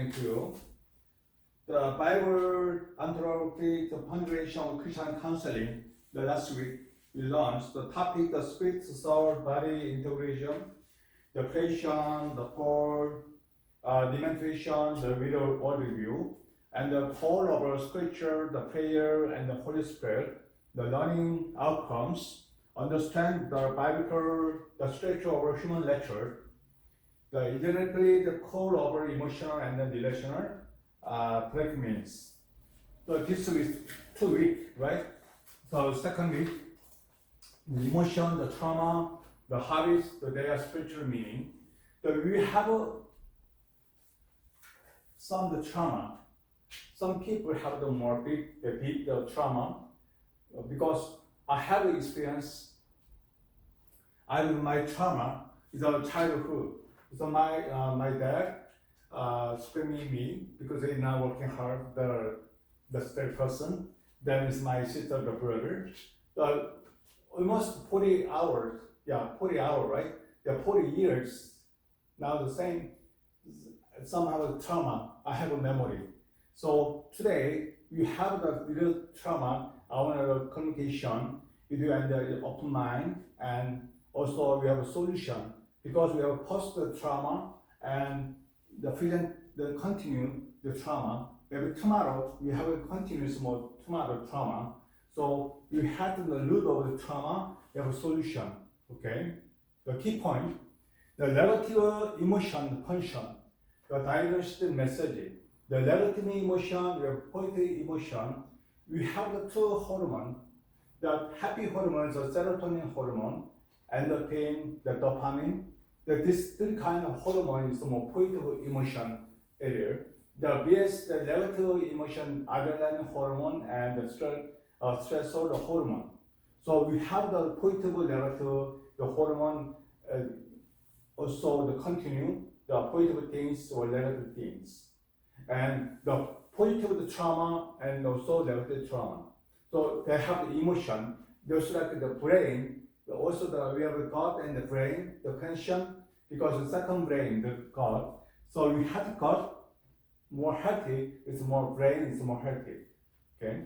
explain to you. The Bible Anthropology, the Foundation of Christian Counseling, the last week we launched the topic, the spirit, soul, body integration, the creation, the fall, lamentation, the widow worldview, and the whole of our scripture, the prayer, and the Holy Spirit, the learning outcomes, understand the biblical, the structure of our human nature, the identity, the core of our emotional and the relational means. So this week, 2 weeks, right? So second week, the emotion, the trauma, the habits, their spiritual meaning. So we have some the trauma. Some people have the more big the trauma because I have experience. My trauma is our childhood. So my dad screaming me because he's not working hard. The third person. Then is my sister, the brother. Almost 40 hours. Yeah, 40 hours, right? Yeah, 40 years. Now the same. Somehow the trauma. I have a memory. So today you have the little trauma. I want a communication with you and the open mind, and also we have a solution because we have post the trauma and the present, the continue the trauma. Maybe tomorrow we have a continuous more tomorrow trauma. So we have the root of the trauma. We have a solution. Okay. The key point: the negative emotion function, the diagnostic message. The negative emotion, the positive emotion, we have the two hormones. The happy hormone is the serotonin hormone, and the pain, the dopamine. This three kind of hormone is the more positive emotion area. The BS, the negative emotion, adrenaline hormone, and the stressor hormone. So we have the positive, negative, the hormone also the continue the positive things or negative things. And the positive the trauma and also negative trauma. So they have the emotion, just like the brain, also we have the gut and the brain, the connection, because the second brain, the gut. So we have the gut more healthy, it's more brain is more healthy. Okay.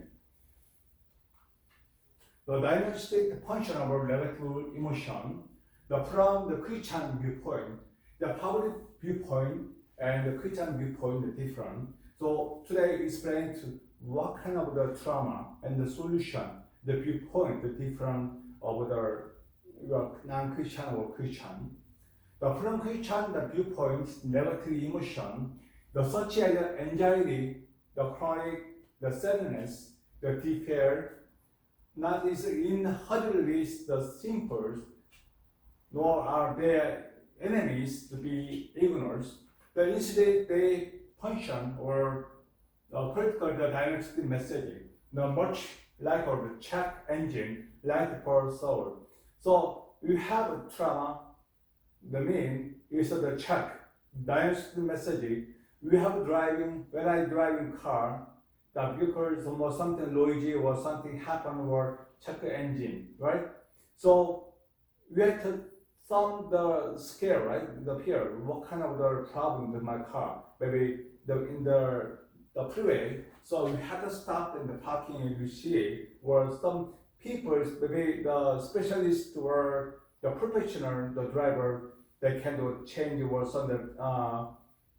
The diagnostic function of our negative emotion, from the Christian viewpoint, the public viewpoint and the Christian viewpoint are different. So today we explain to what kind of the trauma and the solution, the viewpoint, the different of the non-Christian or Christian. From Christian the viewpoint, negative emotion, the such as the anxiety, the chronic, the sadness, the despair, not is inherently the simple, nor are their enemies to be ignored. But instead they function or critical the diagnostic message, much like the check engine, like for soul. So we have a trauma, the mean is the check, diagnostic message. We have driving, when I driving car, the vehicle is almost something noisy or something happen or check the engine, right? So we have to some the scare, right? The fear, what kind of the problem with my car? Maybe in the freeway. So we have to stop in the parking and you see or some people, maybe the specialist or the professional, the driver, they can do change or some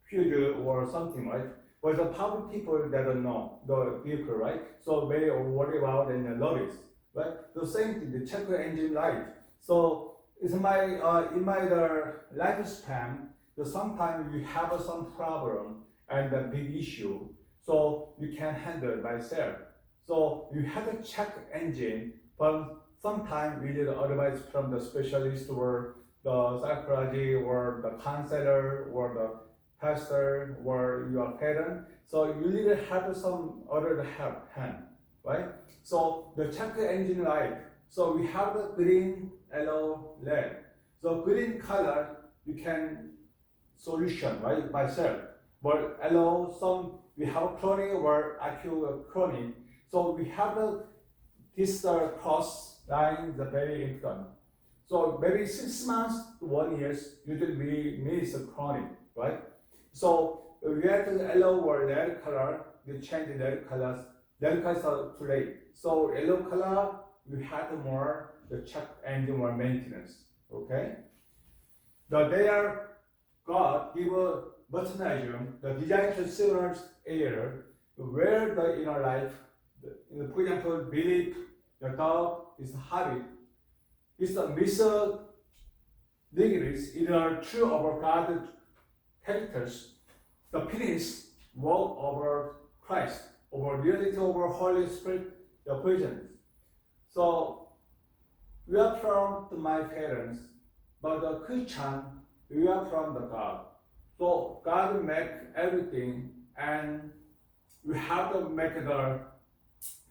fuel or something, right? But the public people that don't know the vehicle, right? So they worry about and notice, right? The same thing, the check the engine light. So it's in my lifespan, sometimes you have some problem and a big issue, so you can handle it by yourself. So you have to check engine, but sometimes we need advice from the specialist or the psychology or the counselor or the pastor or your parent. So you need to have some other hand, right? So the check engine light. So we have the green, yellow, red. So green color you can solution right by self. But yellow some we have chronic or acute chronic. So we have this cross line the very important. So maybe 6 months to 1 year usually we miss chronic, right? So we have to yellow or red color, we change the red colors. Red colors are too late. So yellow color, we had more the check and more maintenance. Okay? They are God give a mechanism, the design to signals air, where the inner life, for example, belief, the thought is habit, is a misleading in our true over God characters, the feelings walk over Christ, over reality, over Holy Spirit, the presence. So we are from my parents, but the Christian, we are from the God. So God make everything, and we have to make the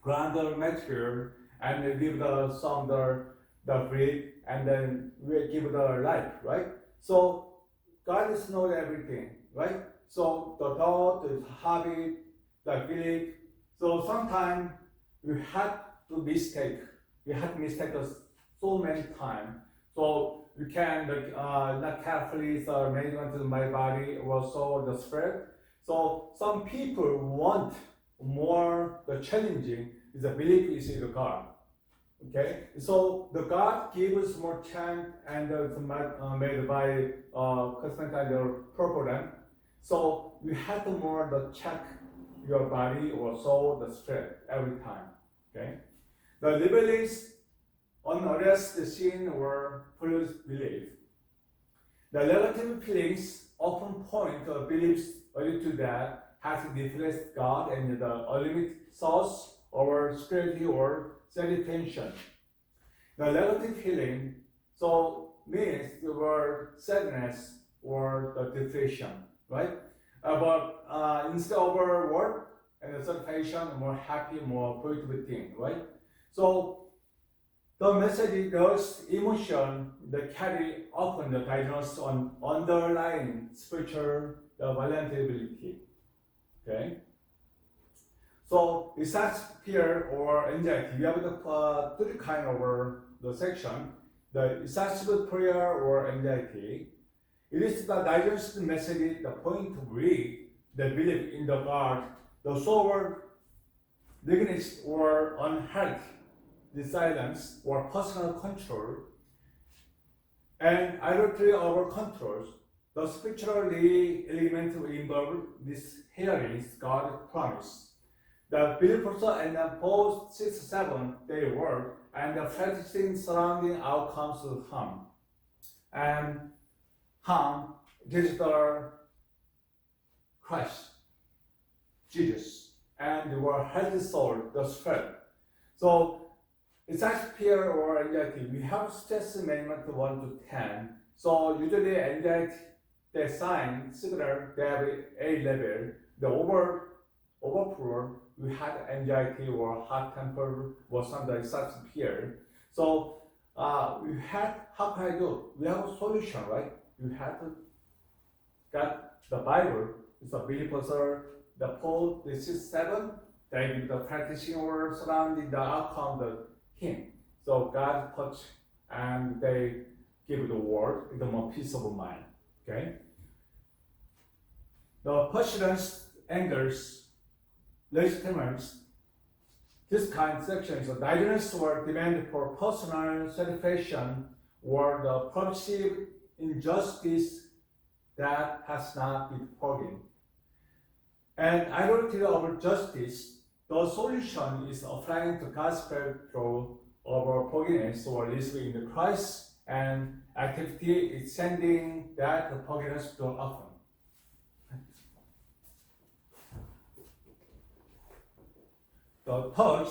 grander material and give the bread, and then we give the life, right? So God is not everything, right? So the thought, the habit, the belief. So sometimes we have to mistake. We have mistake us so many times. So we can not carefully management of my body or soul, the spirit. So some people want more the challenging is the belief is in the God. Okay, so the God gives more chance and it's made by cosmic program. So we have to more the check your body or soul, the spirit every time. Okay, the liberalists unaddressed the sin or false belief. The negative feelings often point to beliefs related to that has deflected God and the ultimate source or security or satisfaction. The negative feeling so means the word sadness or the depression, right? But instead of our word and the satisfaction, more happy, more positive thing, right? So the message those emotion that carry often the diagnosis on underlying spiritual vulnerability. Okay. So besides fear or anxiety, we have the three kind of the section. The excessive prayer or anxiety. It is the diagnostic message, the point to read, the belief in the God, the soul, weakness or unhealthy, the silence or personal control, and idolatry over controls. The spiritually element involved this hearing God promise. The believers and the post 6-7 day work and the practicing surrounding outcomes of harm. And harm is the Christ, Jesus, and your healthy soul, the spirit. So it's like fear or anxiety. We have stress management 1 to 10. So usually anxiety, the sign, signal, they have A level. The overflow, we had anxiety or hot temper or something such fear. So we had, how can I do? We have a solution, right? We have to get the Bible. It's a believers, the Paul, the 6-7, they give the practicing or surrounding the outcome, the him. So God touch and they give the word with more peace of mind. Okay. The persistence, angers, legitimates, this kind of section is a diagnosis or demand for personal satisfaction or the perceived injustice that has not been forgiven. And idolatry of justice, the solution is applying the gospel through our forgiveness or listening in the Christ, and activity is sending that forgiveness to often. The third,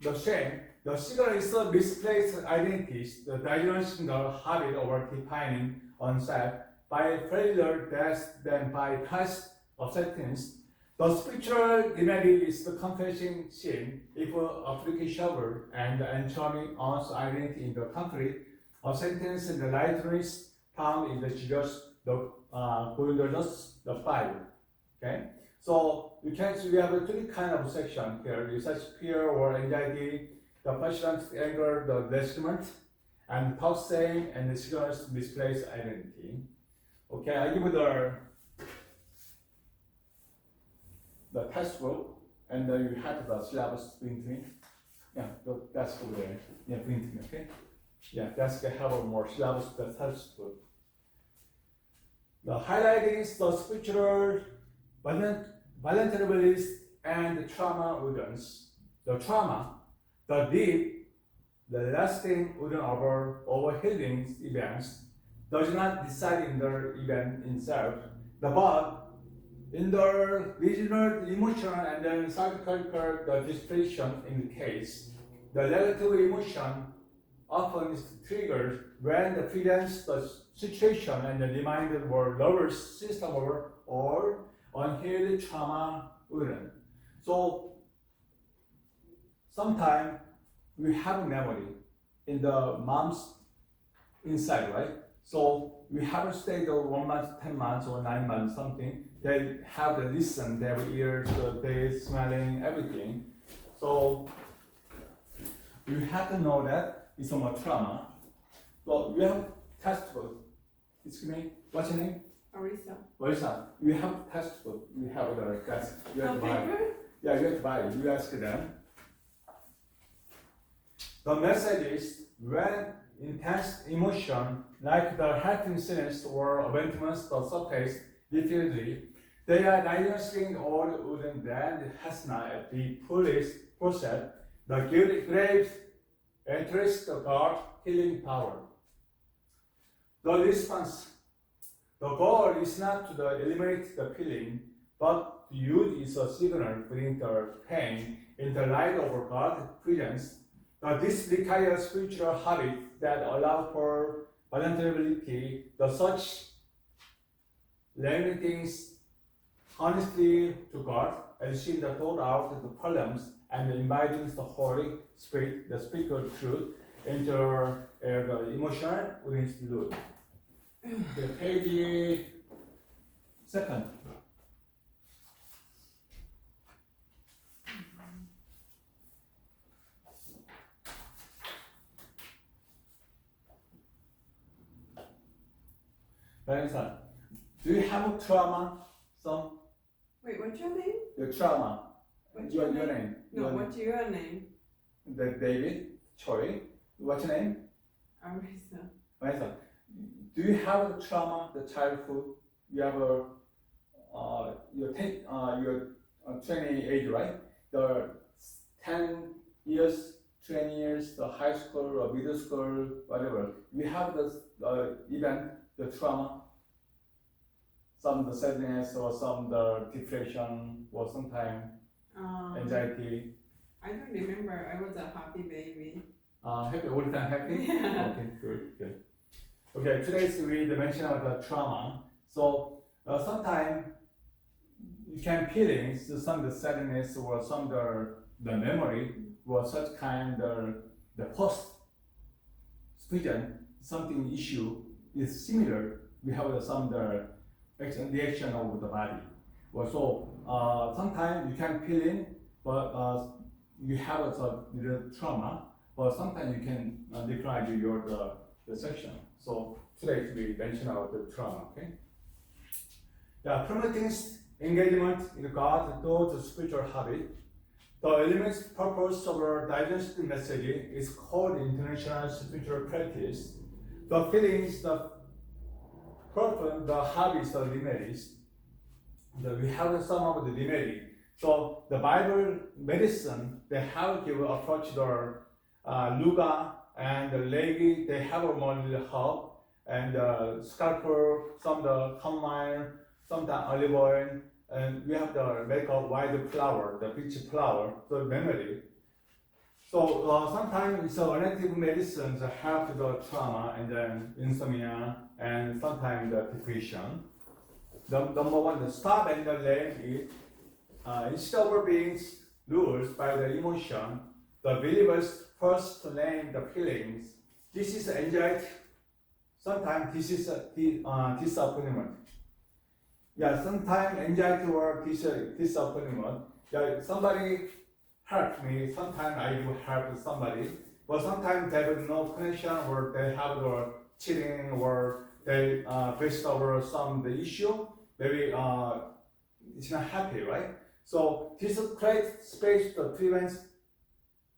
the shame, the secret is the misplaced identities, the diagnosing the habit over defining oneself by failure, death, then by Christ's acceptance. The spiritual remedy is the confessing sin, if applicable, and entering one's identity in the conflict, a sentence in the lightness found in the Jesus, the the Bible. Okay, so you can see we have three kind of section here: such fear or anxiety, the passion, anger, the resentment, and thought saying, and the secret misplaced identity. Okay, I give the the textbook, and you have the syllabus printing. Yeah, that's over there. Yeah, printing. Okay. Yeah, that's gonna have a more syllabus the textbook. The highlighting is the spiritual, vulnerabilities, and the trauma wounds. The trauma, the deep, the lasting wound over healing events does not decide in the event itself, but in the regional emotional and then psychological the disposition in the case. The negative emotion often is triggered when the presents the situation and the reminder were nervous system or unhealed trauma wound. So sometimes we have memory in the mom's inside, right? So we haven't stayed 1 month, 10 months, or 9 months, something. They have the listen, they have ears, the taste, smelling, everything. So you have to know that it's a trauma. So we have textbook. Excuse me, what's your name? Arisa. Arisa. We have textbook. We have the desk. You have to buy. paper? Yeah, you have to buy it. You ask them. The message is when intense emotion like the helping sense or abandonment the surface repeatedly, they are diagnosing all wooden that has not be fully processed. The grave enters the God healing power. The response, the goal is not to eliminate the feeling, but to use is a signal bring the pain in the light of God's presence. This requires spiritual habits that allow for vulnerability, the such limiting honestly to God, and seeing the thought out the problems and inviting the Holy Spirit, the spiritual truth, into the emotional within the root. The page second. Vanessa, do you have trauma? Some Wait, what's your name? the trauma. What's Your your name? name. No, Your what's your name? The David Choi. What's your name? Arisa. Vanessa, do you have a trauma? The childhood. You have a your 20 age, right? The 10 years, 20 years, the high school or middle school, whatever. We have this event, the trauma. Some the sadness or some the depression or sometimes anxiety. I don't remember. I was a happy baby. Happy all the time, happy. Yeah. Okay, good. Okay, today's we mention about the trauma. So sometimes you can feelings some the sadness or some the memory or such kind the post experience something issue is similar. We have some the reaction of the body. So sometimes you can feel in, but you have a little trauma, but sometimes you can decline your the section. So today we mention about the trauma. Okay. Yeah, promoting engagement in God towards spiritual habit. The element's purpose of our diagnostic message is called international spiritual practice. The feelings, the purpose, the habits, the remedies. We have some of the remedy. So the Bible medicine, they have given approach the Luga and the Levi, they have a more help, and scalpel, some the combine, some the olive oil, and we have the make a white flower, the peach flower, the memory. So sometimes it's alternative medicines help the trauma and then insomnia and sometimes the depression. Number one, the stop and the let it. Instead of being ruled by the emotion, the believers first name the feelings. This is anxiety. Sometimes this is disappointment. Yeah, sometimes anxiety or disappointment. Yeah, somebody hurt me. Sometimes I will help somebody, but sometimes they have no connection, or they have the cheating, or they faced over some the issue. Maybe it's not happy, right? So this creates space that prevents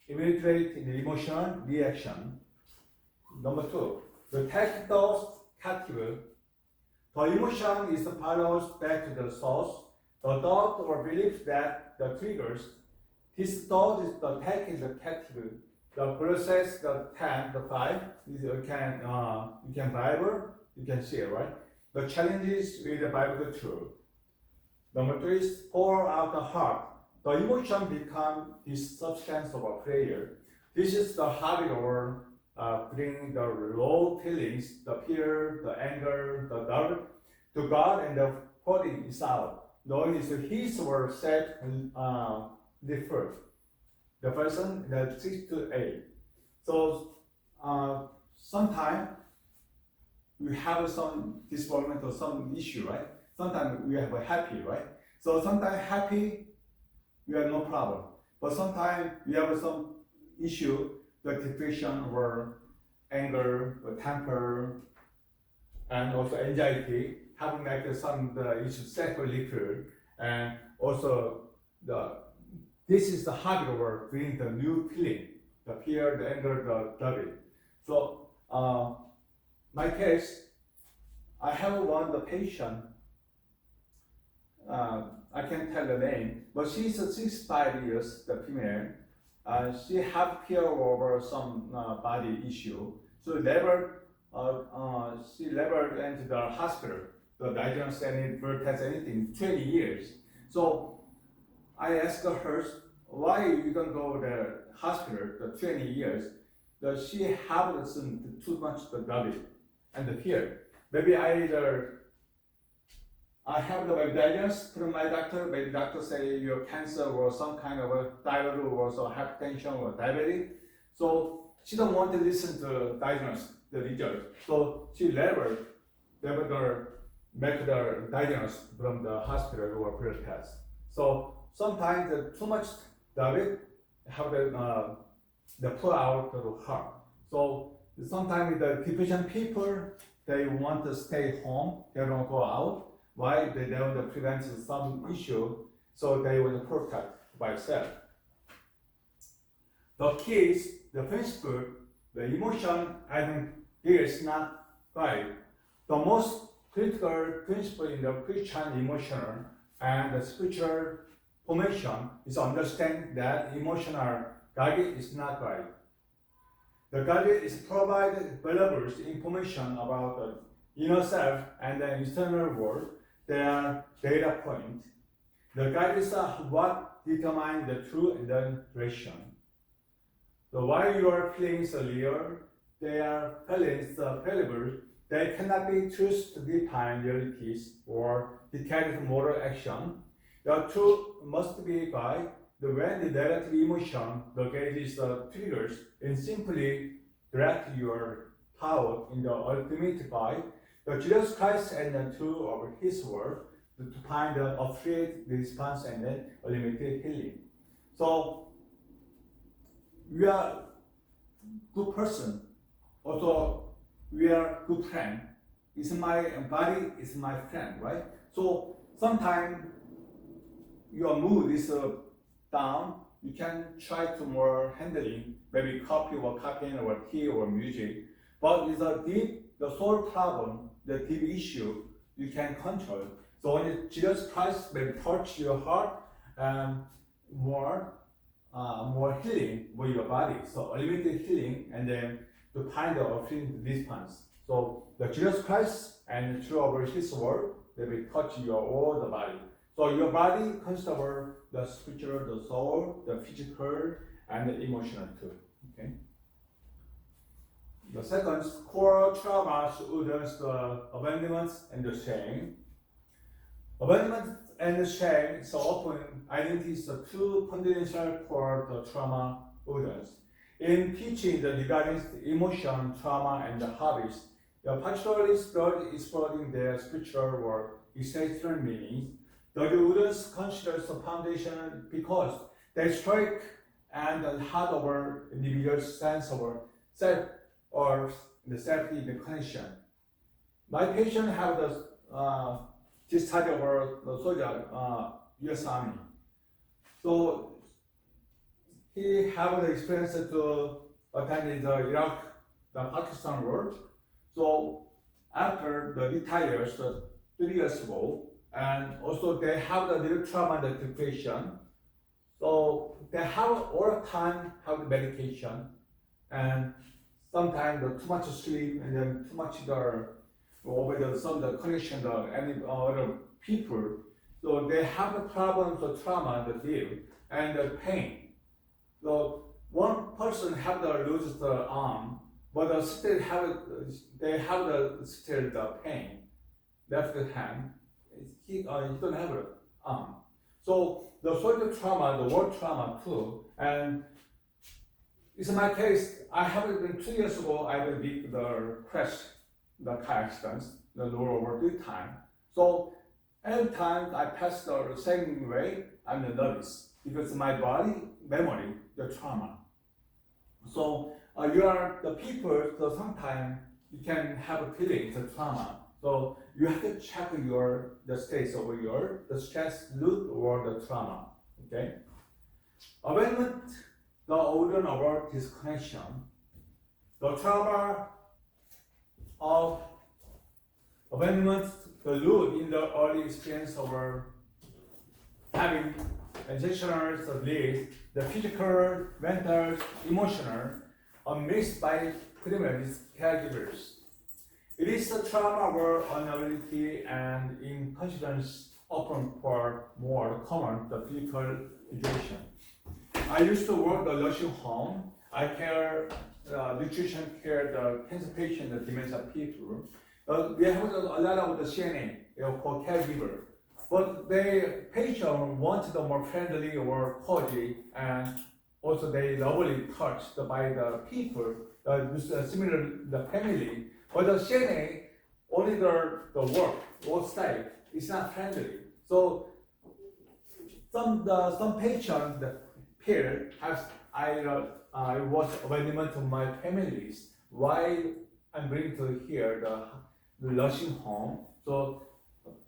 immediate emotional reaction. Number two, the text thoughts captive. The emotion is follows back to the source. The thought or belief that the triggers. This thought is the tech is the captive. The process, the 10, the 5, you can Bible, you can see it, right? The challenges with the Bible truth. Number three is pour out the heart. The emotion become the substance of a prayer. This is the habit of bringing the raw feelings, the fear, the anger, the doubt, to God and the pouring is out. Knowing is His word set deferred. The person that 6 to 8. So sometimes we have some disappointment or some issue, right? Sometimes we have a happy, right? So sometimes happy, we have no problem. But sometimes we have some issue, the depression or anger or temper, and also anxiety, having like some issue psychological, and also this is the habit of bringing the new feeling, the fear, the anger, the doubt. So my case, I have the patient. I can't tell the name, but she's 65 years, the female. She have fear over some body issue. So she never entered the hospital. The diagnosis any birth test anything 20 years. So I asked her why you don't go to the hospital the 20 years. That she have too much the doubt and the fear. Maybe I have the diagnosis from my doctor. Maybe doctor say you have cancer or some kind of a thyroid or so hypertension or diabetes. So she don't want to listen to diagnosis, the result. So she never make the diagnosis from the hospital or blood test. So sometimes too much diabetes have the pull out the heart. So sometimes the depression people, they want to stay home, they don't go out. Why? They want to prevent some issue, so they want to protect by self. The key is the principle, the emotion, I think here is not right. The most critical principle in the Christian emotional and the spiritual formation is understand that emotional guidance is not right. The guidance is provided valuable information about the inner self and the external world. They are data point. The guidance are what determine the truth and the direction. So while your feelings are real, they are feelings fallible. They cannot be truths to define realities or dictate moral action. The truth must be by the when the negative emotion locates the triggers and simply direct your power in the ultimate by the Jesus Christ and the truth of His word to find the appropriate response and then unlimited healing. So we are good person, also we are good friend. It's my body is my friend, right? So sometimes your mood is down, you can try to more handling, maybe coffee or caffeine or tea or music. But it's a deep, the soul problem, the deep issue, you can control. So when Jesus Christ may touch your heart, more healing with your body. So unlimited healing, and then to find the offering response. So the Jesus Christ and through over His word, they will touch your all the body. So your body consists of the spiritual, the soul, the physical, and the emotional too. Okay. The second core traumas wounds the abandonment and the shame. Abandonment and shame so often identities the two fundamental core the trauma wounds. In teaching the regarding the emotion, trauma, and the habits, the particularly exploring their spiritual or existential meanings. The wounds considers the foundation because they strike and the heart of our individual sense of self or the self-connection. My patient have this study of the soldier, U.S. Army. So he had the experience to attend the Iraq, the Pakistan war. So after the retires 3 years ago, and also they have the little trauma and depression. So they have all the time have the medication, and sometimes too much sleep and then too much over the connection the any other people. So they have the problems, the trauma, the deal, and the pain. So one person have the lose the arm, but still they have still the pain, left hand. He don't have an arm. So the social trauma, the work trauma too, and it's my case. I have it been 2 years ago. I will beat the crash, the car accidents, the lower over 3 times. So every time I pass the same way, I'm nervous because my body memory the trauma. So you are the people. So sometimes you can have a feeling the trauma. So you have to check the states of the stress root or the trauma. Okay. Abandonment, the order about disconnection, the trauma of abandonment, the root in the early experience of having intentional release, the physical, mental, emotional, are mixed by primarily caregivers. It is the trauma where vulnerability and incontinence often for more common the physical situation. I used to work the nursing home. I care nutrition care the cancer patient, the dementia people. We have a lot of the CNA, called caregiver, but the patient wanted more friendly or cozy, and also they lovely touched by the people, similar the family. But the CNA, only the work style is not friendly. So some patient the peer has I was abandonment to my families. Why I'm bringing to here the nursing home. So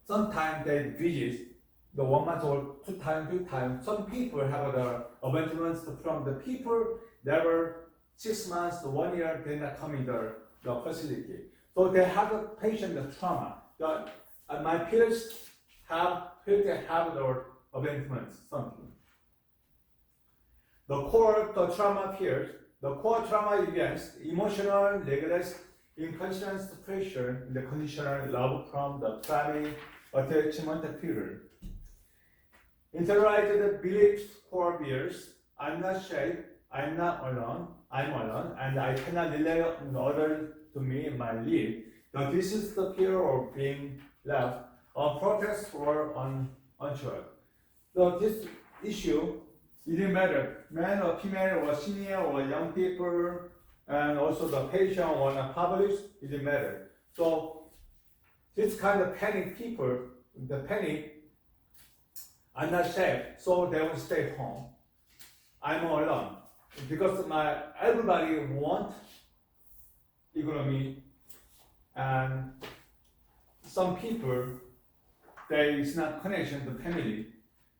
sometimes they visit the 1 month or 2 times, 3 times. Some people have the abandonments from the people that were 6 months to 1 year, they're not coming the facility. So they have the patient the trauma. My peers have the abandonments, something. The trauma peers, the core trauma events, emotional, neglect, incontinence, pressure, the conditional love from the family attachment period. Internalized beliefs for years, I'm not safe, I'm not alone, I'm alone, and I cannot rely on others to me in my life. Now this is the fear of being left on protest or unsure. So this issue, it didn't matter, man or female or senior or young people, and also the patient or not published, it didn't matter. So this kind of panic people, the panic, I'm not safe, so they will stay home. I'm alone because everybody want economy, and some people there is not connection to family.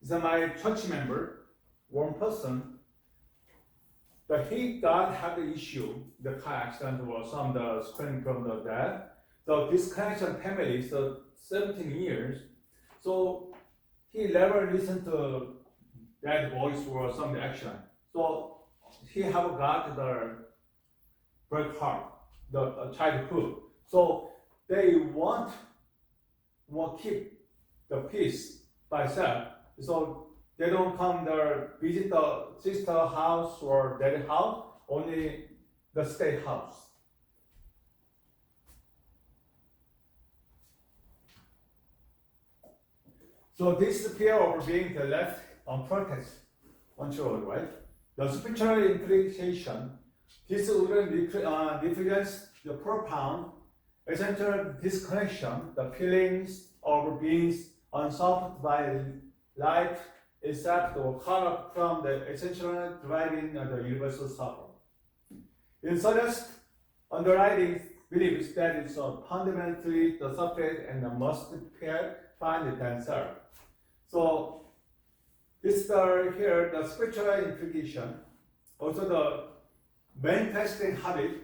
So my church member, one person, but he had the issue, the car accident or some screaming from the death. So this connection family, so 17 years. So he never listened to that voice or some action. So he have got the break heart, the childhood. So they want keep the peace by self. So they don't come there visit the sister house or daddy house, only the state house. So this fear of being left unprotected, uncontrolled, right? The spiritual implication, this would represents the profound essential disconnection, the feelings of being unsolved by life itself or cut off from the essential driving of the universal suffering. It suggests underwriting beliefs that it's fundamentally the subject and must find it themselves. So It's here the spiritual implication, also the manifesting habit,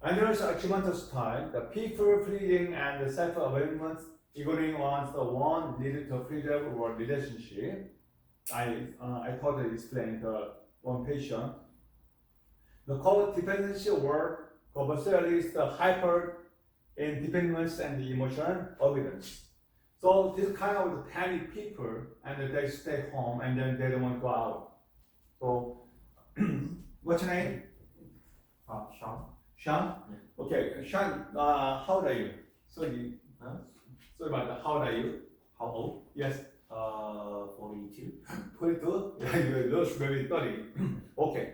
and also achievement style, the people pleasing and the self-awareness, ignoring one's the one needed to freedom or relationship. I thought I explained the one patient. The codependency or conversely is the hyper independence and the emotional avoidance. So this kind of panic people, and they stay home and then they don't want to go out. So what's your name? Sean. Sean? Yeah. Okay, Sean, how old are you? Sorry, Huh? sorry about that. How old are you? How old? Yes, 42. 42? Yeah, you look maybe 30. Okay.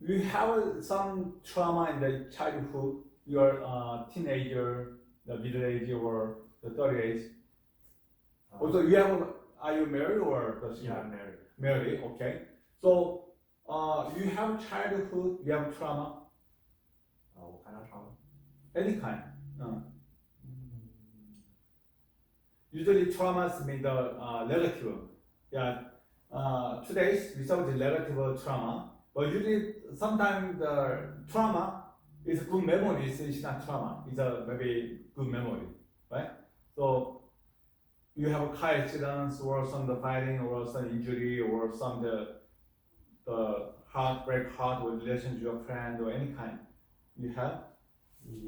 You have some trauma in the childhood, you're a teenager, the middle age, or the 30 age. Also, you have, are you married or the Yeah, I'm married. married? Okay. So, you have childhood, you have trauma, What kind of trauma? any kind. Usually traumas mean the negative. Yeah. Today's without the negative trauma, but usually sometimes the trauma is good memory. It's not trauma. It's a maybe good memory, right? So you have a car accident or some the fighting or some injury or some the heartbreak, heart or relationship with your friend or any kind. You have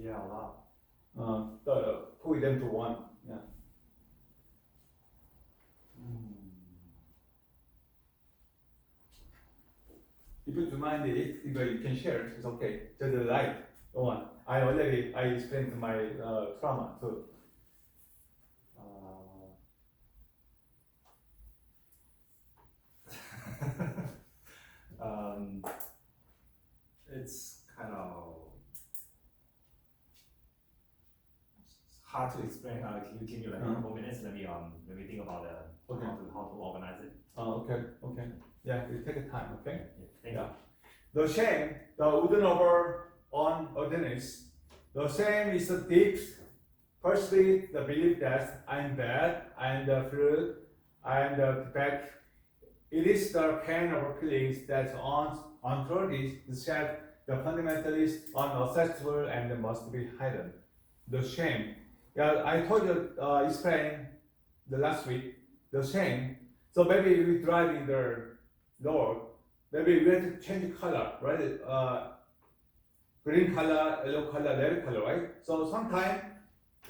Yeah, a lot. put them to one. Yeah. If you don't mind it, if you can share, it's okay. Just the light, the one. I explained my trauma too. It's kind of hard to explain. Can you give me like a couple minutes? Let me think about Okay. how to organize it. Okay. Yeah, you take your time, okay? Yeah, thank Yeah. The shame, the wooden over on ordinance. The shame is a deep, firstly, the belief that I'm bad, I'm the fruit, I'm the defect. It is the pain of feelings that untrustworthy, the self, the fundamentalist, unaccessible, and must be hidden. The shame. Yeah, I told you, explain the last week, the shame. So maybe we drive in the road, maybe we have to change color, right? Green color, yellow color, red color, right? So sometimes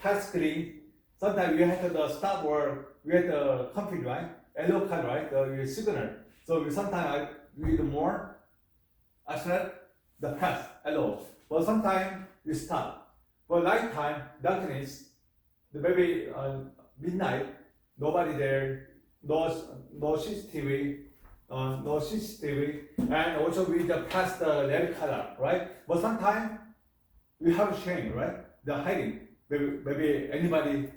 past green, sometimes we have to stop or we have to complete, right? Yellow color, right? The signal. So we sometimes read more, accelerate the path, yellow. But sometimes we stop. For nighttime, darkness, the maybe midnight, nobody there, no CCTV, no CCTV, and also we just pass the red color, right? But sometimes we have shame, right? The hiding. Maybe anybody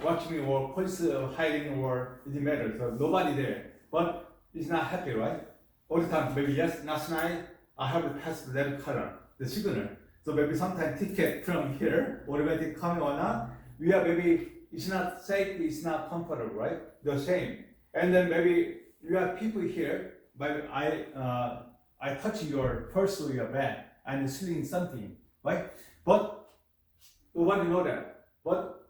watching me or police hiding or it doesn't matter. So nobody there, but it's not happy, right? All the time. Maybe yes, last night I have to pass the red color, the signal. So maybe sometimes ticket from here, automatic coming or not. We are maybe it's not safe, it's not comfortable, right? The same. And then maybe you have people here, but I touch your purse or your bag and stealing something, right? But nobody know that. But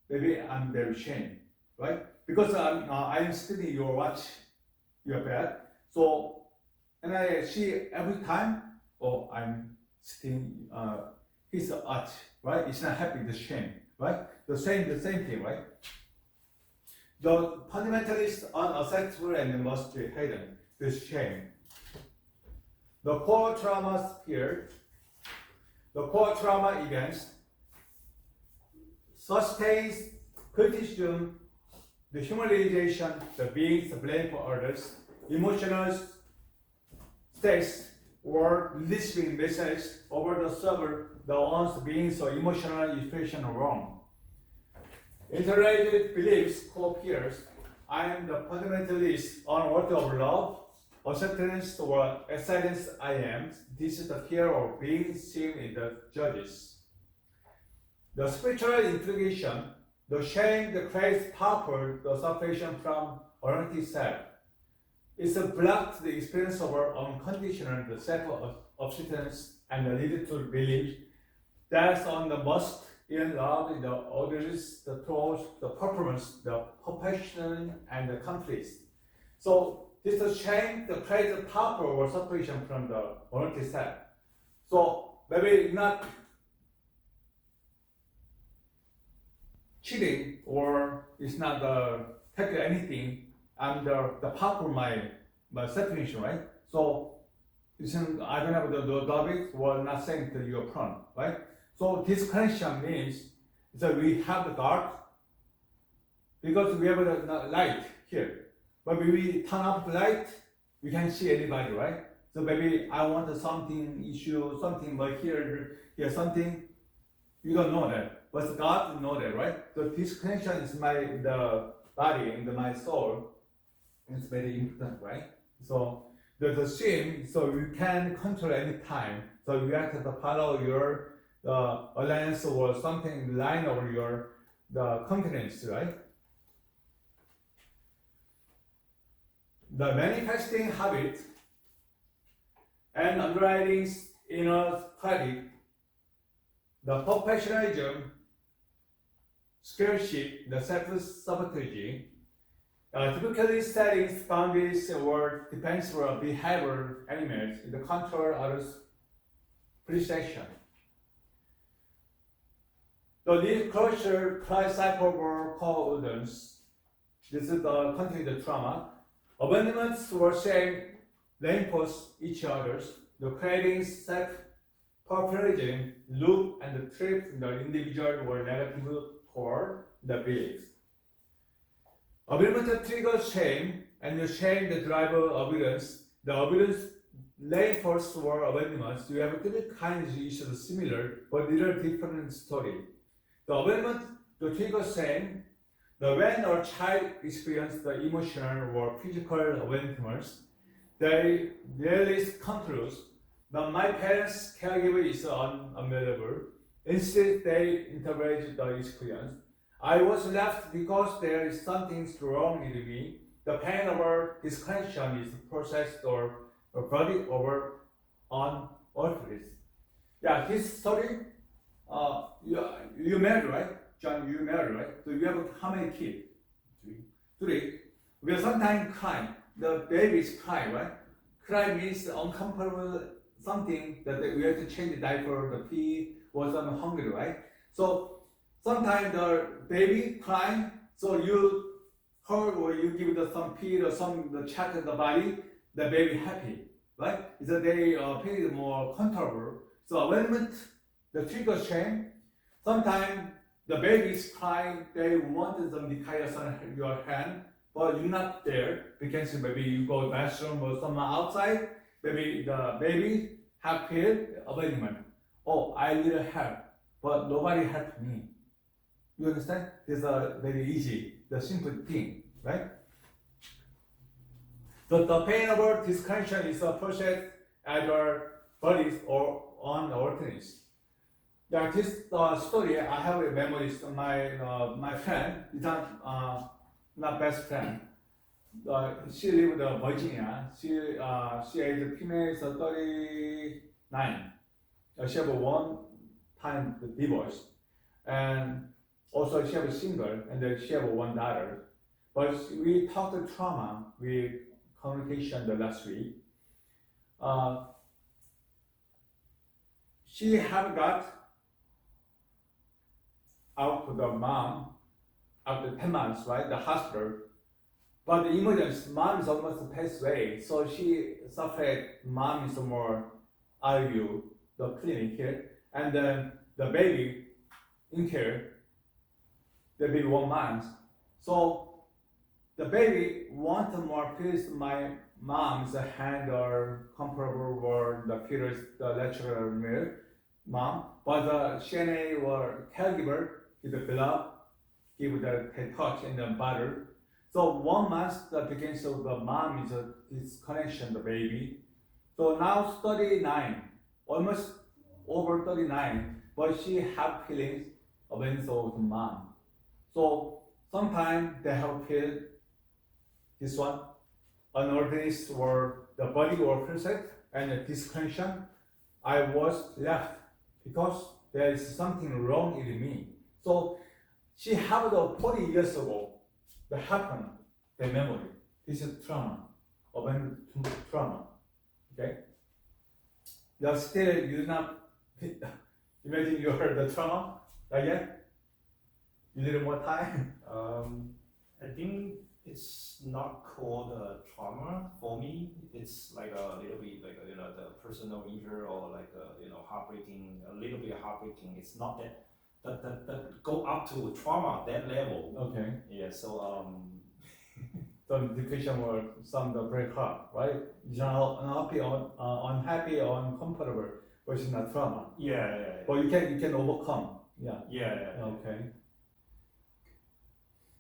maybe I'm very ashamed, right? Because I'm stealing your watch, your bag. So and I see every time, oh, I'm stealing his watch, right? It's not happy, the shame, right? The same thing, right? The fundamentalist unacceptable and must be hidden. This shame. The core trauma sphere. The core trauma events sustains criticism, the humiliation, the being blamed for others, emotional states or listening message over the server, the ones being so emotional expression wrong. Interrelated beliefs co-appears. I am the fundamentalist unworthy of love, acceptance or acceptance I am. This is the fear of being seen in the judges. The spiritual implication, the shame, the craze, power, the separation from cell. It's blocked the experience of our unconditional the self-acceptance and lead to belief that's on the must in love, in the others, the tools, the performance, the perfection, and the conflicts. So this is change the create the power or separation from the unity self. So maybe not cheating or it's not take anything under the power of my separation, right? So isn't I don't have the topic or not saying to your front, right? So this connection means that we have the dark because we have the light here. But when we turn off the light, we can see anybody, right? So maybe I want something issue, something but here something, you don't know that. But God know that, right? So this connection is the body and my soul. It's very important, right? So the stream, so you can control any time. So you have to follow your alliance or something line over your the continents, right? The manifesting habit and underwriting inner quality, the perfectionism, scarcity, the self-sabotage, typically settings, boundaries, or depends on behavior elements in the control others' perception. So this closure cycle or co-audience, this is the continued trauma. Abandonments were saying reinforce each other's, the creating self-perpetuating loop and the trip the individual or negative toward the beliefs. Abandonment triggers shame, and the shame the driver avoidance. The avoidance reinforce or abandonments. You have three kinds of issues similar but little different story. The abandonment the trigger shame. The when a child experiences the emotional or physical abandonments, they rarely conclude that my parents' caregiver is unavailable. Instead, they interpret the experience. I was left because there is something wrong with me. The pain over disconnection is processed or brought over on earth. Yeah, this story, you married, right? John, you married, right? So you have how many kids? Three. We are sometimes crying. The baby is crying, right? Cry means uncomfortable something that we have to change the diaper, the pee, or some hungry, right? So sometimes the baby crying, so you hurt or you give it some pee or the chat in the body, the baby happy, right? So they feel more comfortable. So abandonment, the trigger shame. Sometimes the baby is crying, they want them to carry on your hand, but you're not there because maybe you go to the bathroom or somewhere outside. Maybe the baby have feel abandonment. Oh, I need help, but nobody helped me. You understand? This is very easy, the simple thing, right? So the pain about disconnection is a process at your bodies or on alternatives. Yeah, this story I have a memories. My friend is not best friend. She lived in Virginia. She is female, so 39. She have a one-time divorce, and also she have a single, and then she have one daughter. But we talked trauma with communication the last week. She have got out to the mom after 10 months, right? The hospital. But the emergency, mom is almost passed away. So she suffered, mom is more IU, the clinic here. And then the baby in care, the baby 1 month. So the baby wants more peace. My mom's hand or comparable or the fetus, the lecturer milk, mom. But the CNA or caregiver, give the glove, give the touch and the butter. So 1 month that begins of the mom is this connection, the baby. So now 39, almost over 39, but she have feelings against the mom. So sometimes they have feel this one, unorthodox or the body or perfect and the disconnection, I was left because there is something wrong in me. So she had 40 years ago that happened, the memory. This is trauma, abandoned trauma. Okay? Now still you do not imagine you heard the trauma, not yet? You need more time? I think it's not called a trauma for me. It's like a little bit like the personal injury or like heartbreaking, a little bit heartbreaking. It's not that go up to trauma that level. Okay. Yeah. So Some depression or some very hard, right? You're not unhappy or uncomfortable, but it's not trauma. yeah. But you can overcome. Yeah. Yeah. Okay.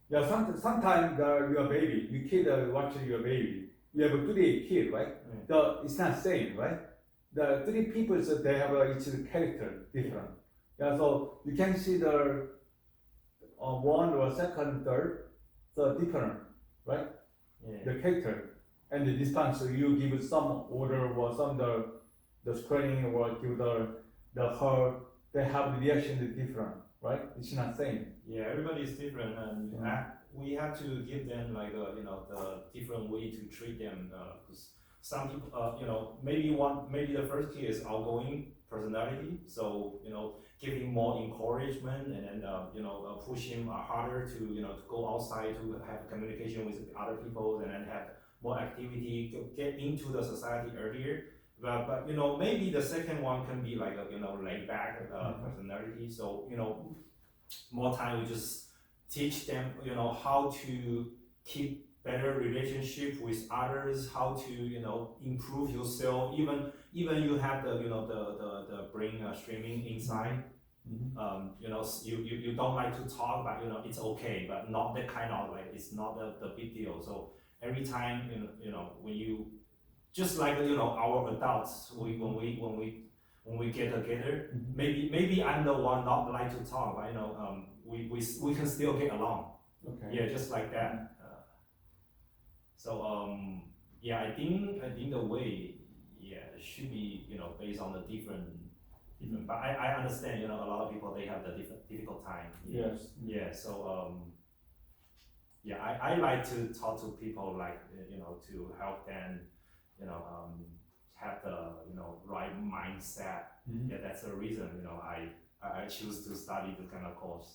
Yeah. Sometimes your baby, you kid watching your baby. You have a 3 kid, right? It's not same, right? The 3 people, so they have each character different. Yeah. So you can see the one or second, third, so different, right? Yeah. The character and the response. So you give some order or some the screening or give the her. They have the reaction is different, right? It's not same. Yeah, everybody is different, and Mm. we have to give them like the different way to treat them. Because some people, maybe the first kid is outgoing personality, so give him more encouragement and then push him harder to to go outside to have communication with other people and then have more activity, get into the society earlier. But maybe the second one can be like a laid back personality. So more time we just teach them how to keep better relationship with others, how to improve yourself. Even you have the brain streaming inside. You don't like to talk, but it's okay, but not that kind of like it's not the big deal. So every time when you just like our adults, when we get together, maybe I'm the one not like to talk, but we can still get along. Okay. Yeah, just like that. Yeah, I think the way should be based on the different. But I understand a lot of people they have the difficult time. Yes. Yeah. So I like to talk to people like to help them have the right mindset. Mhm. Yeah, that's the reason I choose to study this kind of course.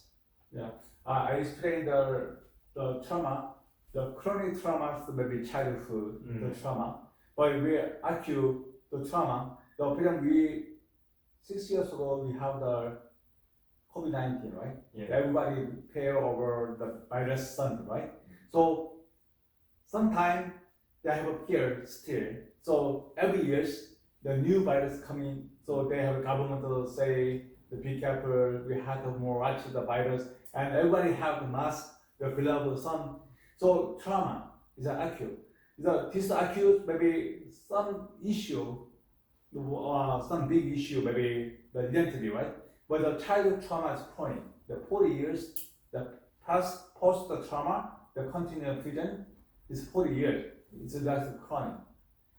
I explained the trauma, the chronic traumas, maybe childhood, the trauma. But we acute the trauma. The problem 6 years ago we have the COVID-19, right? Yeah. Everybody prepare over the virus something, right? So sometimes they have a fear still. So every year the new virus coming. So they have government to say to be careful. We have to more watch the virus, and everybody have the mask, the glove, some. So trauma is an acute. This acute maybe some issue, some big issue, maybe the identity, right? But the childhood trauma is chronic. The 40 years, the post trauma, the continuing prison is 40 years. It's just chronic.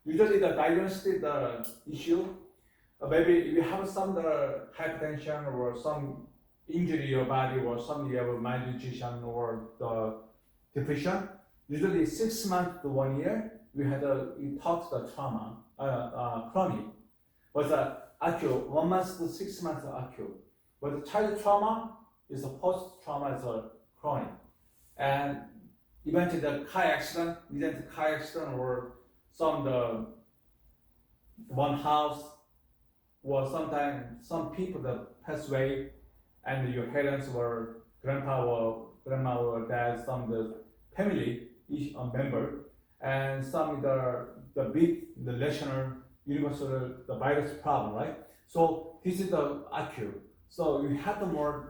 Usually the diagnostic the issue, maybe you have some the hypertension or some injury in your body or some you have malnutrition or the depression. Usually 6 months to 1 year, we talk the trauma, chronic. But the acute, 1 month to 6 months acute. But the child trauma is a post-trauma is a chronic. And eventually the car accident or one house or sometimes some people that pass away and your parents or grandpa or grandma or dad, some of the family member, and some the big the national universal the virus problem, right? So this is the acute. So you have to more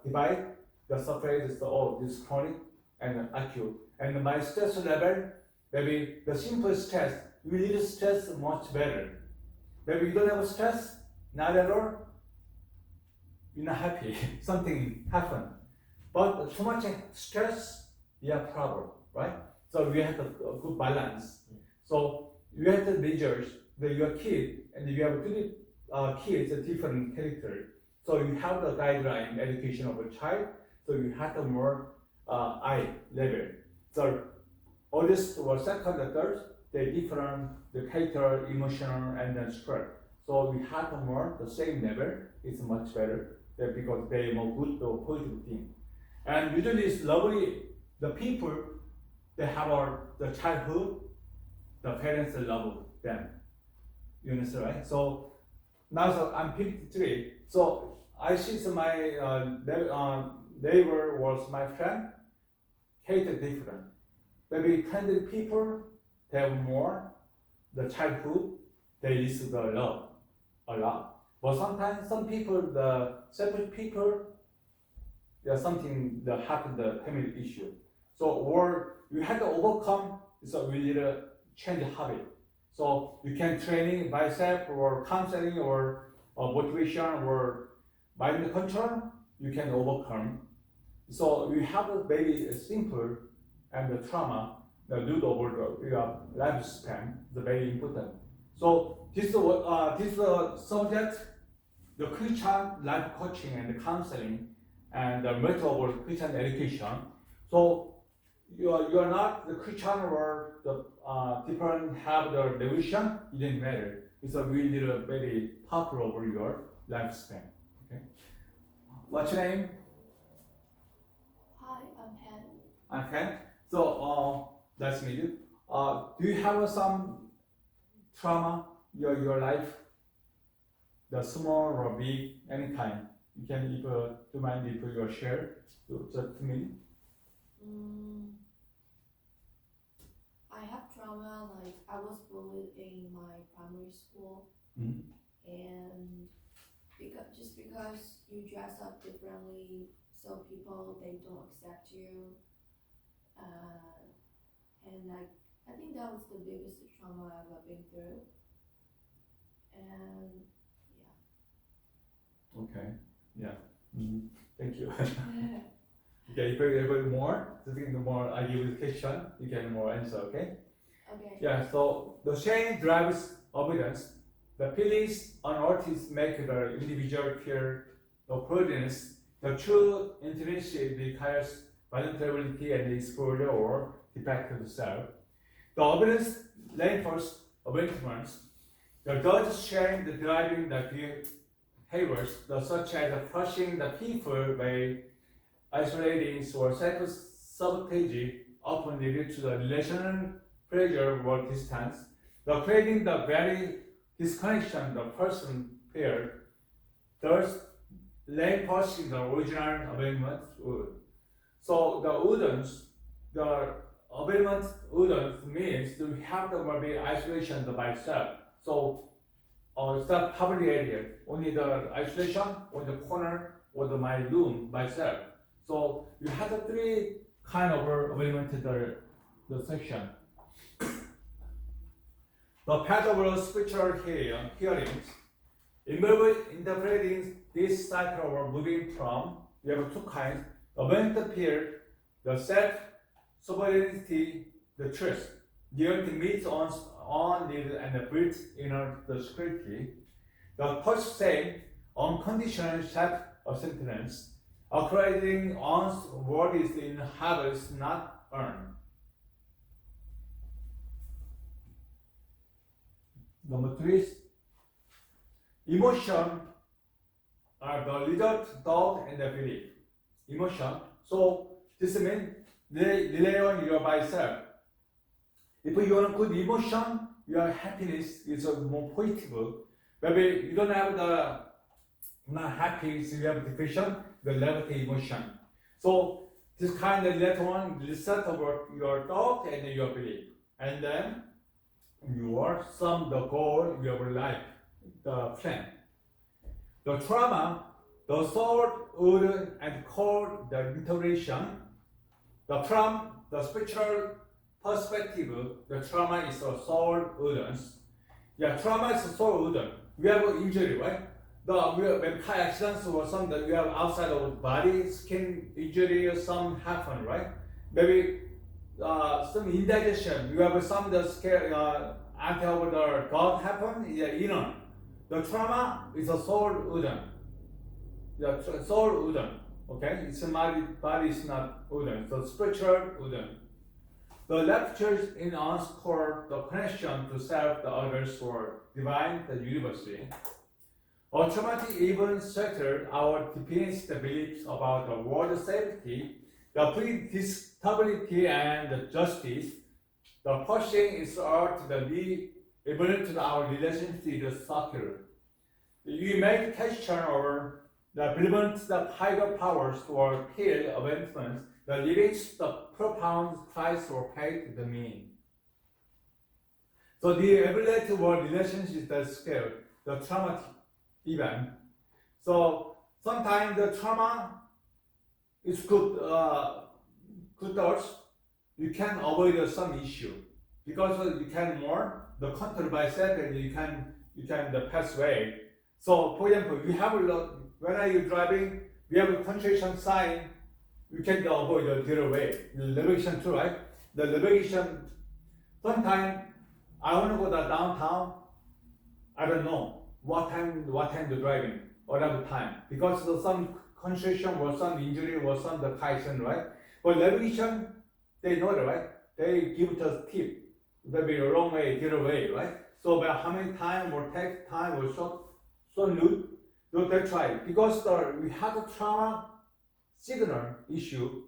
divide the surface is this chronic and acute. And my stress level, maybe the simple stress, you need stress much better. Maybe you don't have stress, not at all, you're not happy, something happened. But too much stress, you have problem, right? So we have a good balance. So you have the measures that your kid and you have three kids, a different character. So you have the guideline education of a child. So you have the more eye level. So oldest or second or third, they different the character, emotional, and then strength. So we have the more the same level. It's much better because they more good or positive thing. And usually it's lovely. The people they have the childhood, the parents love them. You understand, right? So now I'm 53. So I see my neighbor was my friend. Hated different. Maybe 20 people they have more the childhood. They listen to love a lot. But sometimes some people, the separate people, there's something that happened the family issue. So or you have to overcome. So we need to change the habit. So you can training myself or counseling or motivation or mind control. You can overcome. So you have a very simple and the trauma that do over your lifespan is very important. So this subject, the Christian life coaching and counseling and the method of Christian education. So you are not the Christian or the different have the religion. It didn't matter. It's a really very powerful over your lifespan. Okay. What's your name? Hi, I'm Hen. I'm Ken. So nice to meet you. Do you have some trauma in your life? The small or big, any kind. You can if do mind if you share to me. I have trauma, like I was bullied in my primary school, Mhm. and because you dress up differently, so people they don't accept you, and I think that was the biggest trauma I've ever been through, and Okay. Yeah. Thank you. yeah. Okay, if you have more, the more I give you the question, you can more answer. Okay. Okay. Yeah. So the shame drives obedience. The feelings on artists make the individual feel the prudence. The true intimacy requires vulnerability and exposure or defective self. The obedience reinforces awareness. The does shame the driving the behaviors, such as crushing the people by isolating or self-sabotage, often leading to the relational pressure or distance. The creating the very disconnection the person feared, thus reinforcing the original abandonment. So the udons, the abandonment udons means to have the maybe isolation by self. So it's not public area, only the isolation on the corner or my room myself. So you have the three kind of abandonment the section. The path of spiritual hearings, interpreting this cycle of moving from, you have two kinds, abandonment period, the self-sovereignty, the truth. The ultimate meets on need and built inner the security. The first say unconditional self-acceptance, accrediting one's word is in habits not earned. Number three, emotion are the result, thought, and the belief. Emotion. So this means rely on your by self. If you want a good emotion, your happiness is more positive. Maybe you don't have the not happy, so you have depression, the negative emotion. So this kind of later on result over your thought and your belief, and then your sum the goal your life, the plan. The trauma, the soul, wound, and core, the integration. The from the spiritual perspective, the trauma is a soul wounds. Yeah, trauma is a soul wound. We have an injury, right? When car accidents or something, we have outside of body, skin injury, or some happen, right? Maybe some indigestion. You have some the scare anti over the gut happen. Yeah, inner. The trauma is a soul udon. The soul udon. Okay, it's a body is not udon. It's a spiritual udon. The lectures in one's core, the connection to self, the others, or divine, the university. A traumatic event shattered our deepest beliefs about the world safety, the predictability and the justice. The pushing is out the able to our relationship is circular. You make question or the prevent the higher powers or kill advancements, the lyrics, the profound Christ or faith, the meaning. So the ability or relationship that scale, the traumatic event. So sometimes the trauma is good thoughts. You can avoid some issue because you can more the control by self and you can the pass way. So for example, you have a lot when are you driving, we have a concentration sign, you can avoid the zero way. The navigation too, right? The navigation sometimes I want to go to downtown, I don't know what time the driving, what are the time. Because of some concentration or some injury or some the accident, right? But navigation, they know that, right? They give us tip. Maybe the wrong way, zero way, right? So by how many time or take time or so route, so they try. Because we have a trauma signal issue,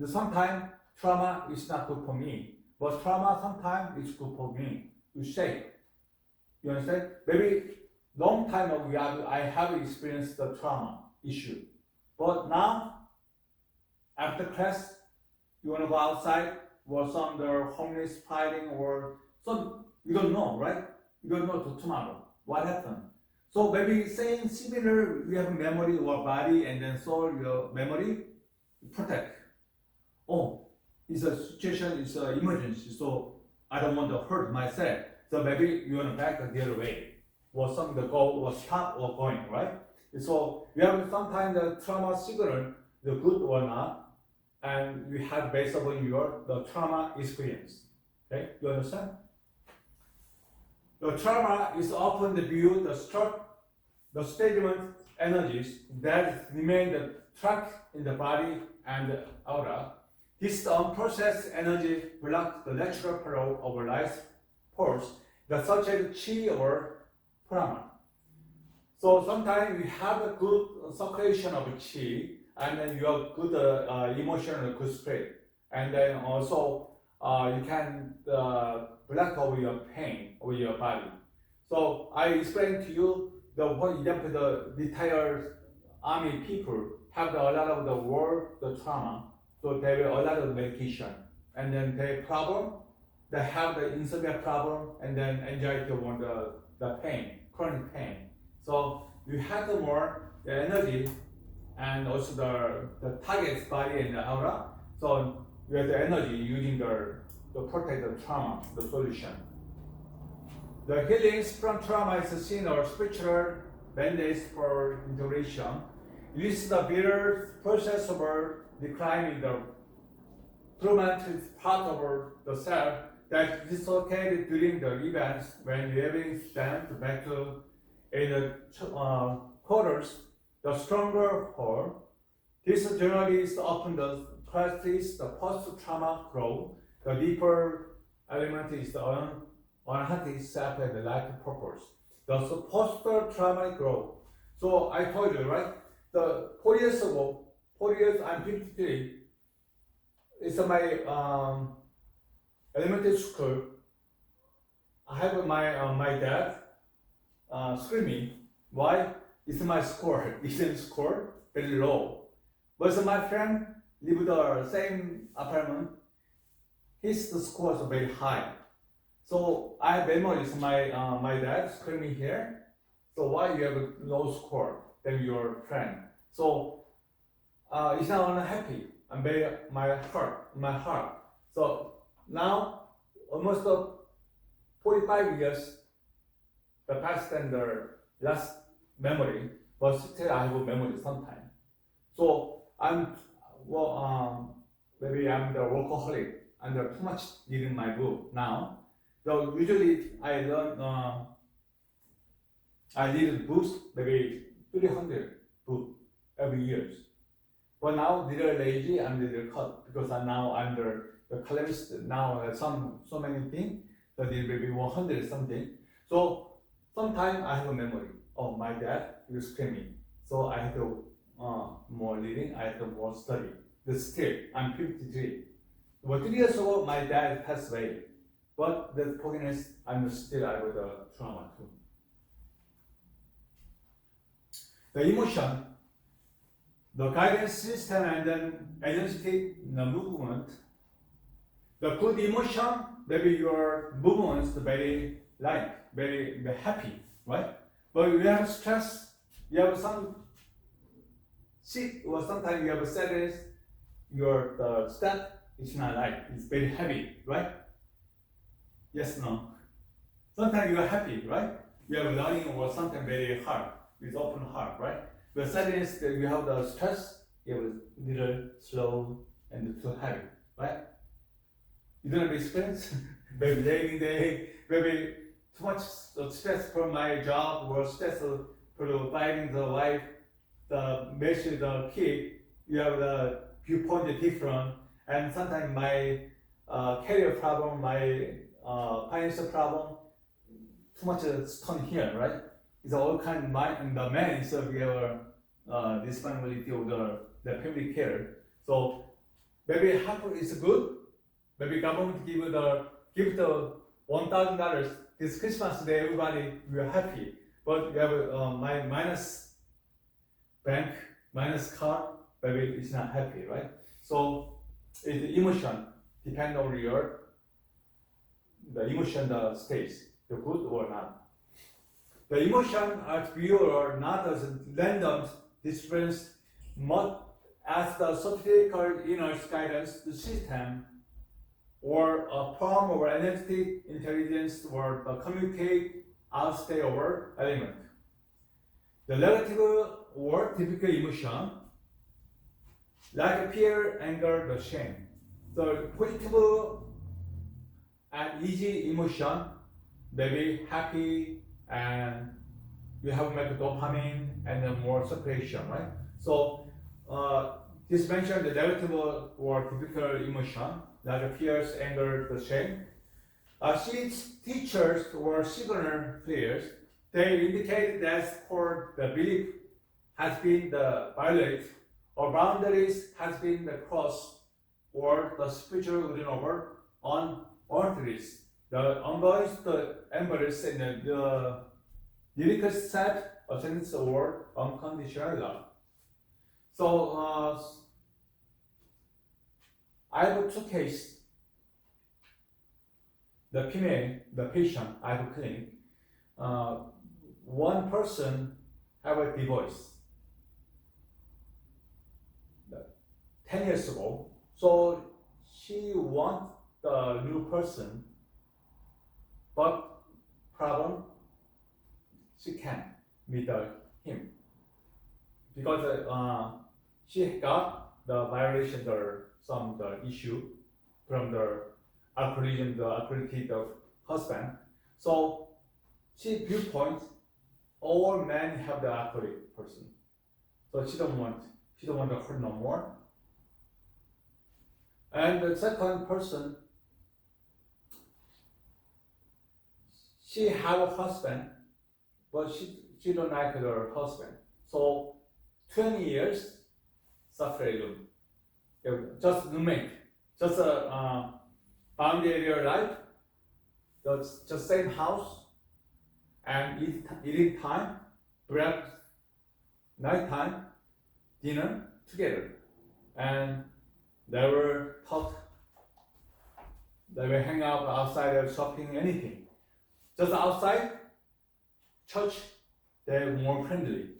sometimes trauma is not good for me. But trauma sometimes is good for me. You say. You understand? Maybe long time ago I have experienced the trauma issue. But now, after class, you want to go outside, or some the homeless fighting, or some, you don't know, right? You don't know to tomorrow what happened. So maybe same similar, we have memory or body and then soul, your memory, protect. Oh, it's a situation, it's an emergency, so I don't want to hurt myself. So maybe you want to back the other way, or some the go or stop or going, right? So you have sometimes the trauma signal, the good or not, and you have based upon the trauma experience. Okay, you understand? The trauma is often the view, the statement energies that remain trapped in the body and the aura. This unprocessed energy blocks the natural flow of life force, the such as chi or prana. So sometimes you have a good circulation of chi, and then you have good emotional good spirit, and then also you can block over your pain over your body. So I explained to you for example, the retired army people have a lot of the war, the trauma, so they have a lot of medication, and then they have the insomnia problem, and then anxiety over the pain, chronic pain. So you have the more the energy and also the target's body and the aura. So you have the energy using the protect the trauma, the solution. The healings from trauma is seen or spiritual band-aids for integration. It is the bitter process of declining the traumatic part of the self that dislocated during the events when living stand back to in the quarters, the stronger whole. This generally is often the practice, the post-trauma growth. The deeper element is the unhappy self and the life purpose. The post-traumatic growth. So I told you, right? The 4 years ago, I'm 53. It's my elementary school. I have my dad screaming. Why? It's my score. It's score very low. But my friend live in the same apartment. His score is very high. So I have memories. My dad screaming here. So why you have a low score than your friend? So it's not unhappy. I'm very my heart. So now almost 45 years the past and the last memory, but still I have a memory sometimes. So maybe I'm the workaholic. under too much reading my book now. So usually I learn, I read books, maybe 300 books every year. But now little lazy and little cut because I'm now under the columnist now so many things, so there will be 100 something. So sometimes I have a memory. Oh, my dad is screaming, so I have to more reading, I have to more study. But still, I'm 53. But 3 years ago, my dad passed away. But the forgiveness, I'm still out of the trauma too. The emotion, the guidance system, and then identity, the movement. The good emotion, maybe your movements very light, very happy, right? But you have stress, you have some sick, or sometimes you have sadness, your step is not light, it's very heavy, right? Yes, no. Sometimes you are happy, right? You have learning or something very hard, with open heart, right? But sadness, you have the stress, you have a little slow and too heavy, right? You don't have experience? Maybe raining day, maybe too much stress from my job or stress for finding the wife, the marriage, the kid, you have the viewpoint different, and sometimes my career problem, my financial problem, too much stone here, right? It's all kind of mind and the man, so we have responsibility of the family care. So maybe half is good. Maybe government give the $1,000 this Christmas day. Everybody we are happy, but you have minus bank, minus car. Maybe it's not happy, right? So it's emotion depend on the emotion the states, the good or not. The emotion are pure or not as random difference, but as the sophisticated inner guidance, the system, or a form or identity, intelligence, or the communicate outstay over element. The negative or typical emotion, like fear, anger, the shame. So positive and easy emotion, maybe happy, and you have like dopamine and then more separation, right? So this mentioned the negative or typical emotion, like fears, anger, the shame. Since teachers or signal players, they indicate that for the belief has been the violate or boundaries has been the cross or the spiritual within over on boundaries. The ongoing the embrace and the lyrical set a sense or unconditional love. So I have two cases. The female, the patient I have clinic. One person have a divorce 10 years ago. So she wants the new person, but problem she can't meet him because she got the violation or some the issue from the alcoholism, the alcoholic of husband. So she viewpoint all men have the alcoholic person. So she don't want to hurt no more. And the second person, she have a husband, but she don't like her husband. So 20 years suffering, just roommate, just boundary your life, just same house, and eating time, breakfast, night time, dinner together, and never talk. They will hang out outside of shopping, anything. Just outside, church, they're more friendly.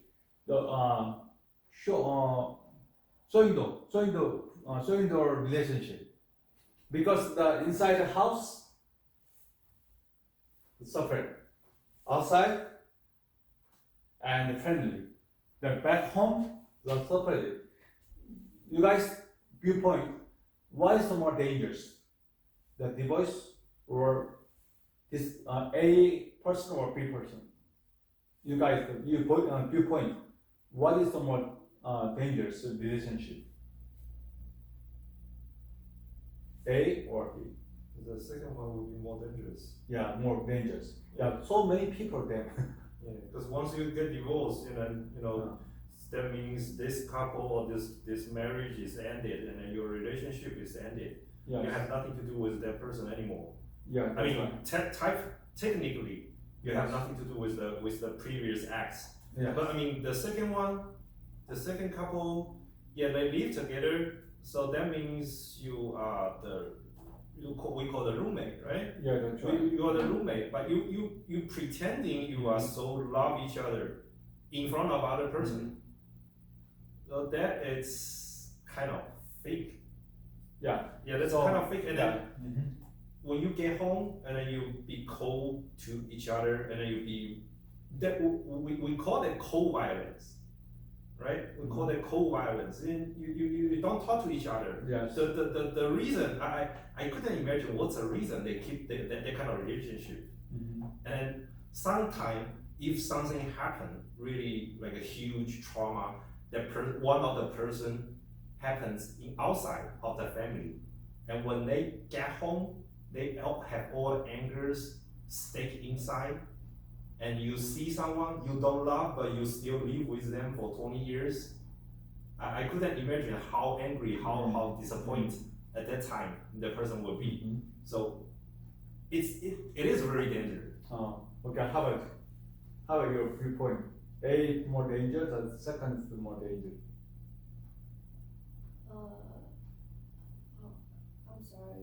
The showing the relationship, because the inside the house is separate, outside and friendly. The back home, they're separated. You guys viewpoint, what is the more dangerous? the divorce or this A person or B person? You guys, you put viewpoint. What is the more dangerous relationship? A or B? The second one would be more dangerous. Yeah, more dangerous. Yeah, so many people then. Yeah, because once you get divorced, that means this couple or this marriage is ended, and then your relationship is ended. Yeah, You have nothing to do with that person anymore. yeah. I mean, that's technically, you Yes. have nothing to do with the previous acts. right. Yeah. But I mean, the second couple, yeah, they live together. So that means you are we call the roommate, right? Yeah, that's right. You are the roommate, but you pretending you are so love each other in front of other person. So that is kind of fake. Yeah. Yeah, that's So, kind of fake. And then Mhm. when you get home, and then you be cold to each other, and then you be that we call that co-violence, right? We call that co-violence. And you don't talk to each other. Yes. The reason I couldn't imagine what's the reason they keep that kind of relationship. Mhm. And sometimes if something happened, really like a huge trauma, one of the person happens outside of the family, and when they get home, they all have all angers stick inside, and you see someone you don't love, but you still live with them for 20 years. I couldn't imagine how angry, how disappointed at that time the person will be. Mhm. So it is very dangerous. Okay. How about your viewpoint? A more dangerous, and the second is the more dangerous. I'm sorry.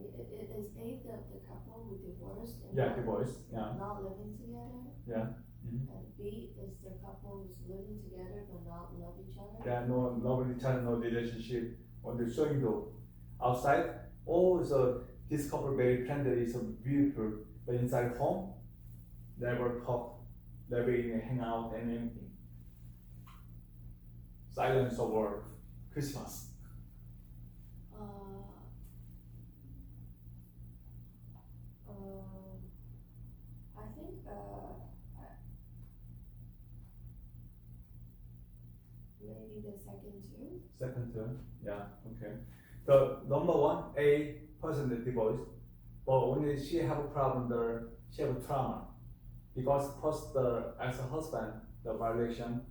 Is A the couple who divorced and Yeah, not, divorce. Yeah. not living together? Yeah. Mhm. And B is the couple who's living together but not love each other? Yeah, no relationship, no relationship. Only showing the outside. Oh, so this couple very friendly, so beautiful, but inside home, never talk, never even hang out and anything. Silence over Christmas. I think maybe the second two. Second term, yeah, okay. The number one, A person that divorced, but only she have a problem there, she have a trauma. Because first as a husband, the violation,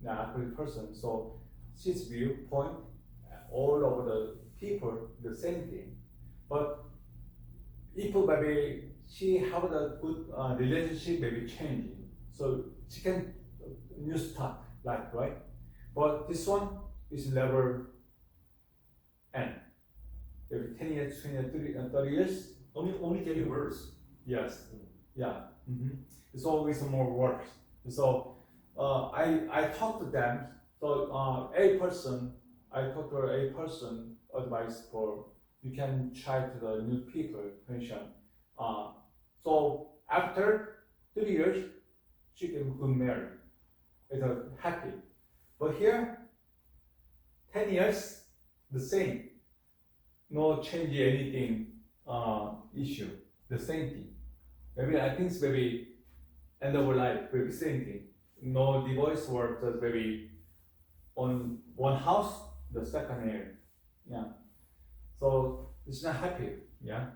the ugly person, so she's viewpoint all over the people the same thing. But if maybe she have a good relationship, maybe changing, so she can new start life, right? But this one is never end. Every 10 years, 20 years, 30 years. Only getting worse. Yes. Yeah. It's always more worse. So I talked to them. So a person, I talked to a person advice for you can try to the new people pension. So after 3 years, she can get married. It's happy. But here, 10 years, the same. No change anything issue, the same thing. Maybe I think it's maybe end of life, maybe same thing. No divorce or just maybe on one house, the second year. Yeah. So it's not happy. Yeah.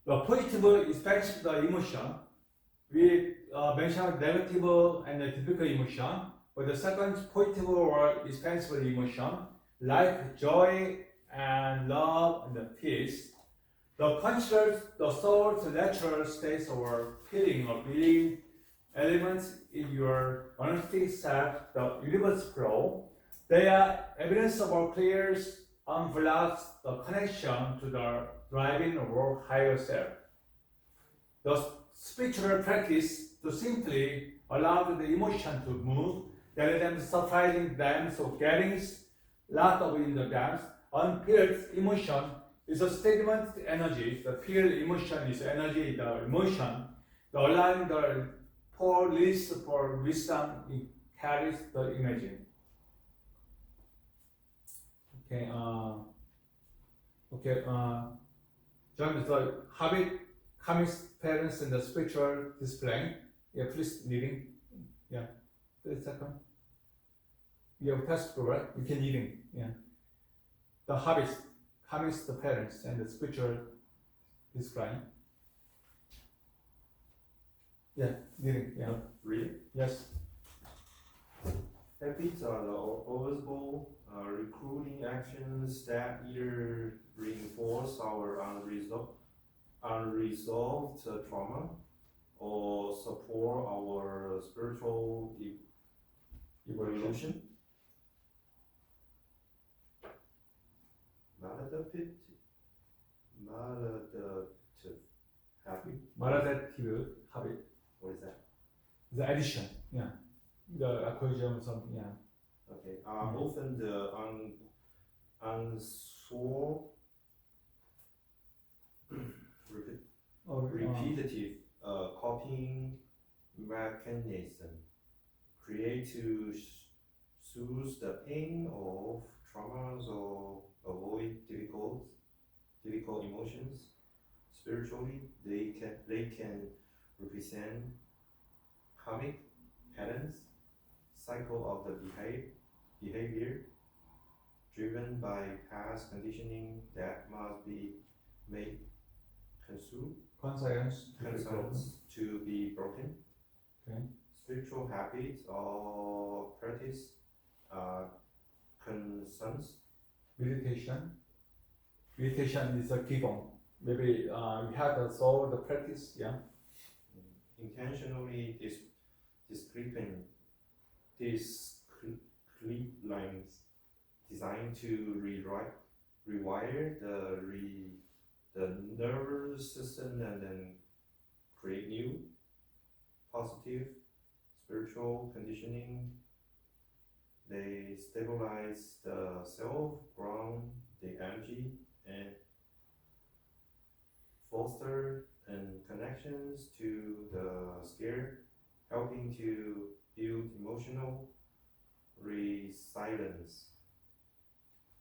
The positive expression the emotion. We mentioned negative and the typical emotion. But the second positive or expansive emotion, like joy and love and the peace, the considers the soul's natural states or feeling or being elements in your honesty self, the universe flow. They are evidence of our clear, unblocked the connection to the driving or higher self. The spiritual practice to simply allow the emotion to move rather than surprising them, so getting locked up in the dance. Unfelt emotion is a statement energy. The feel emotion is energy, the emotion. The allowing the for release for wisdom, it carries the imaging. Okay, John, the habit, comics, parents, and the spiritual display. Yeah, please reading. Yeah, 30 seconds. You have test for right? You can reading. Yeah. The habits, comics, the parents, and the spiritual display. Yeah, reading. Yeah. Really? Yes. Habits are the overall recruiting actions that either reinforce our unresolved trauma or support our spiritual evolution. Maladaptive habit. Maladaptive habit. What is that? The addition. Yeah. The acquisition of something. Yeah. Okay. Often the unsolved repetitive copying mechanism create to soothe the pain of traumas or avoid difficult emotions. Spiritually, they can represent karmic patterns, cycle of the behavior driven by past conditioning that must be made conscious to be broken. Okay. Spiritual habits or practice concerns. Meditation. Meditation is a given. Maybe we have to solve the practice. Yeah. Intentionally discrete lines designed to rewire the nervous system and then create new positive spiritual conditioning. They stabilize the self, ground the energy, and foster connections to the sphere, helping to build emotional resilience.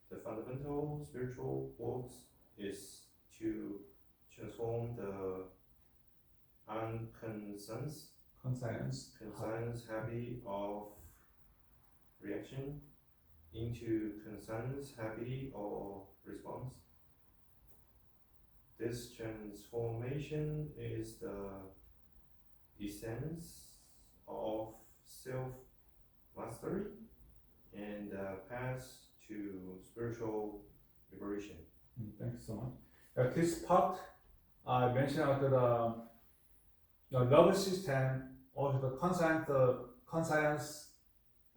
The fundamental spiritual work is to transform the unconscious habit of reaction into conscious habit of response. This transformation is the essence of self-mastery and the path to spiritual liberation. Thank you so much. This part I mentioned about the nervous system, also the conscience